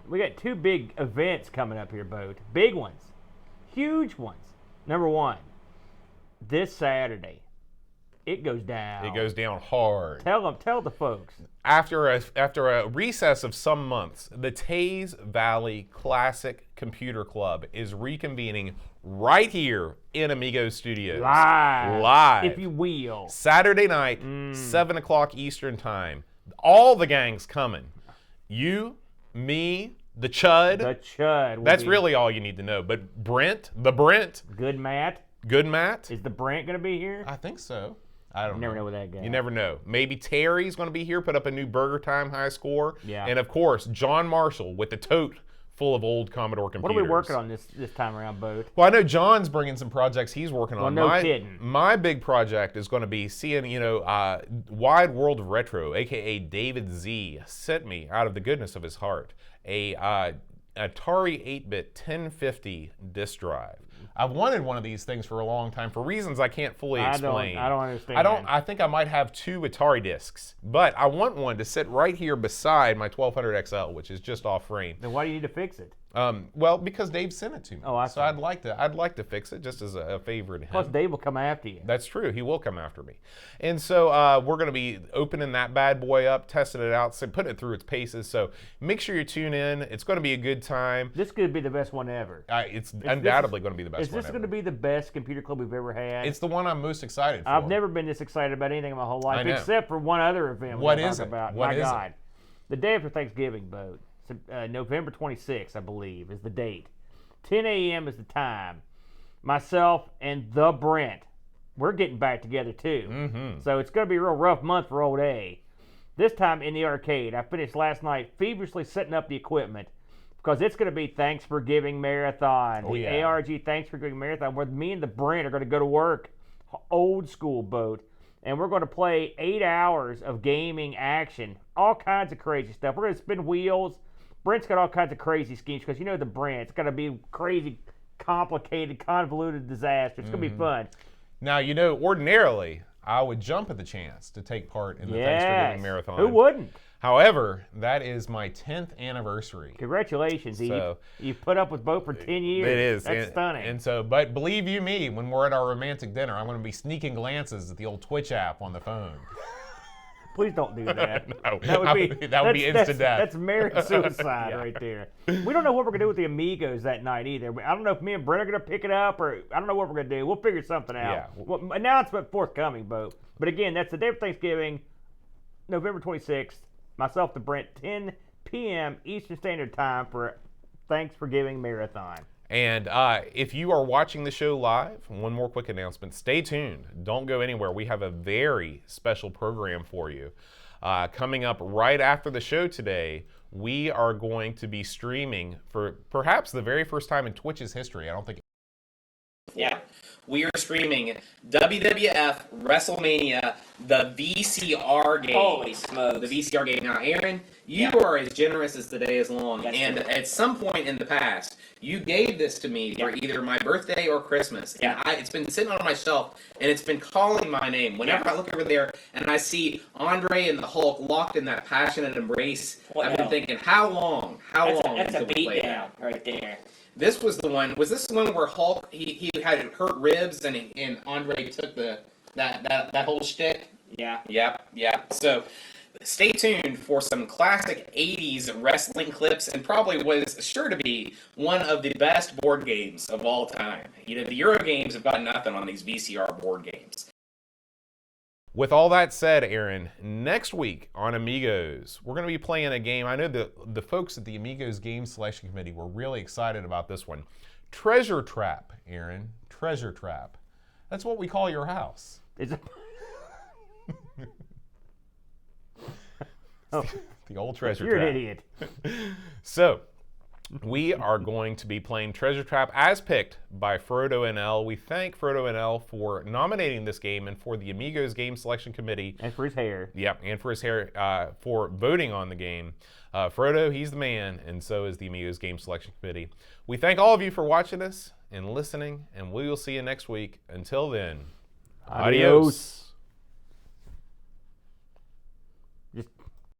We got 2 big events coming up here, Boat. Big ones. Huge ones. Number 1, this Saturday, it goes down. It goes down hard. Tell the folks. After a recess of some months, the Taze Valley Classic Computer Club is reconvening right here in Amigos Studios. Live. Live. If you will. Saturday night, 7 o'clock Eastern Time. All the gang's coming. You, me, the Chud. The Chud. That's really all you need to know. But Brent, the Brent. Good Matt. Good Matt. Is the Brent going to be here? I think so. I don't know. You never know with that guy. You never know. Maybe Terry's going to be here, put up a new Burger Time high score. Yeah. And of course, John Marshall with the tote full of old Commodore computers. What are we working on this time around, Boat? Well, I know John's bringing some projects he's working on. No kidding. My big project is going to be seeing, Wide World of Retro, aka David Z, sent me out of the goodness of his heart a Atari 8-bit 1050 disk drive. I've wanted one of these things for a long time for reasons I can't fully explain. I don't understand. I think I might have 2 Atari discs, but I want one to sit right here beside my 1200 XL, which is just off frame. Then why do you need to fix it? Well, because Dave sent it to me. Oh, I see. So I'd like to fix it just as a favor to him. Plus, Dave will come after you. That's true. He will come after me. And so we're going to be opening that bad boy up, testing it out, putting it through its paces. So make sure you tune in. It's going to be a good time. This could be the best one ever. It's undoubtedly going to be the best one ever. Is this going to be the best computer club we've ever had? It's the one I'm most excited for. I've never been this excited about anything in my whole life, I know. except for one other event. What is it? About. What My is God. it? The day after Thanksgiving, Boat. November 26th, I believe, is the date. 10 a.m. is the time. Myself and the Brent, we're getting back together too. Mm-hmm. So it's going to be a real rough month for old A. This time in the arcade, I finished last night feverishly setting up the equipment because it's going to be Thanksgiving Marathon. Oh, the yeah. ARG Thanksgiving Marathon, where me and the Brent are going to go to work, old school, Boat. And we're going to play 8 hours of gaming action, all kinds of crazy stuff. We're going to spin wheels. Brent's got all kinds of crazy schemes because you know the Brent. It's going to be crazy, complicated, convoluted disaster. It's going to be fun. Now, ordinarily, I would jump at the chance to take part in the Thanksgiving Marathon. Who wouldn't? However, that is my 10th anniversary. Congratulations, So, you put up with Bo for 10 years. It is. That's stunning. And so, but believe you me, when we're at our romantic dinner, I'm going to be sneaking glances at the old Twitch app on the phone. Please don't do that. No, that would be instant death. That's marriage suicide Yeah. right there. We don't know what we're going to do with the Amigos that night either. I don't know if me and Brent are going to pick it up, or I don't know what we're going to do. We'll figure something out. Yeah. Well, announcement forthcoming, Bo. But again, that's the day of Thanksgiving, November 26th. Myself, the Brent, 10 p.m. Eastern Standard Time for Thanksgiving Marathon. And if you are watching the show live, one more quick announcement. Stay tuned. Don't go anywhere. We have a very special program for you. Coming up right after the show today, we are going to be streaming for perhaps the very first time in Twitch's history. I don't think. Yeah. We are streaming WWF WrestleMania, the VCR game. Holy smokes. The VCR game. Now, Aaron, you are as generous as the day is long. That's and true. at some point in the past, you gave this to me for either my birthday or Christmas. Yeah. And it's been sitting on my shelf, and it's been calling my name. Whenever I look over there and I see Andre and the Hulk locked in that passionate embrace, What I've been hell? thinking, how long? That's a until we play beatdown that? right there. This was the one. Was this the one where Hulk he had hurt ribs and Andre took that whole shtick? Yeah. Yep. So stay tuned for some classic '80s wrestling clips and probably was sure to be one of the best board games of all time. The Euro games have got nothing on these VCR board games. With all that said, Aaron, next week on Amigos, we're going to be playing a game. I know the folks at the Amigos Game Selection Committee were really excited about this one. Treasure Trap, Aaron. Treasure Trap. That's what we call your house. Is it? The old Treasure You're Trap. an idiot. So, we are going to be playing Treasure Trap as picked by Frodo NL. We thank Frodo NL for nominating this game and for the Amigos Game Selection Committee. And for his hair. Yep, and for his hair, for voting on the game. Frodo, he's the man, and so is the Amigos Game Selection Committee. We thank all of you for watching us and listening, and we will see you next week. Until then, adios.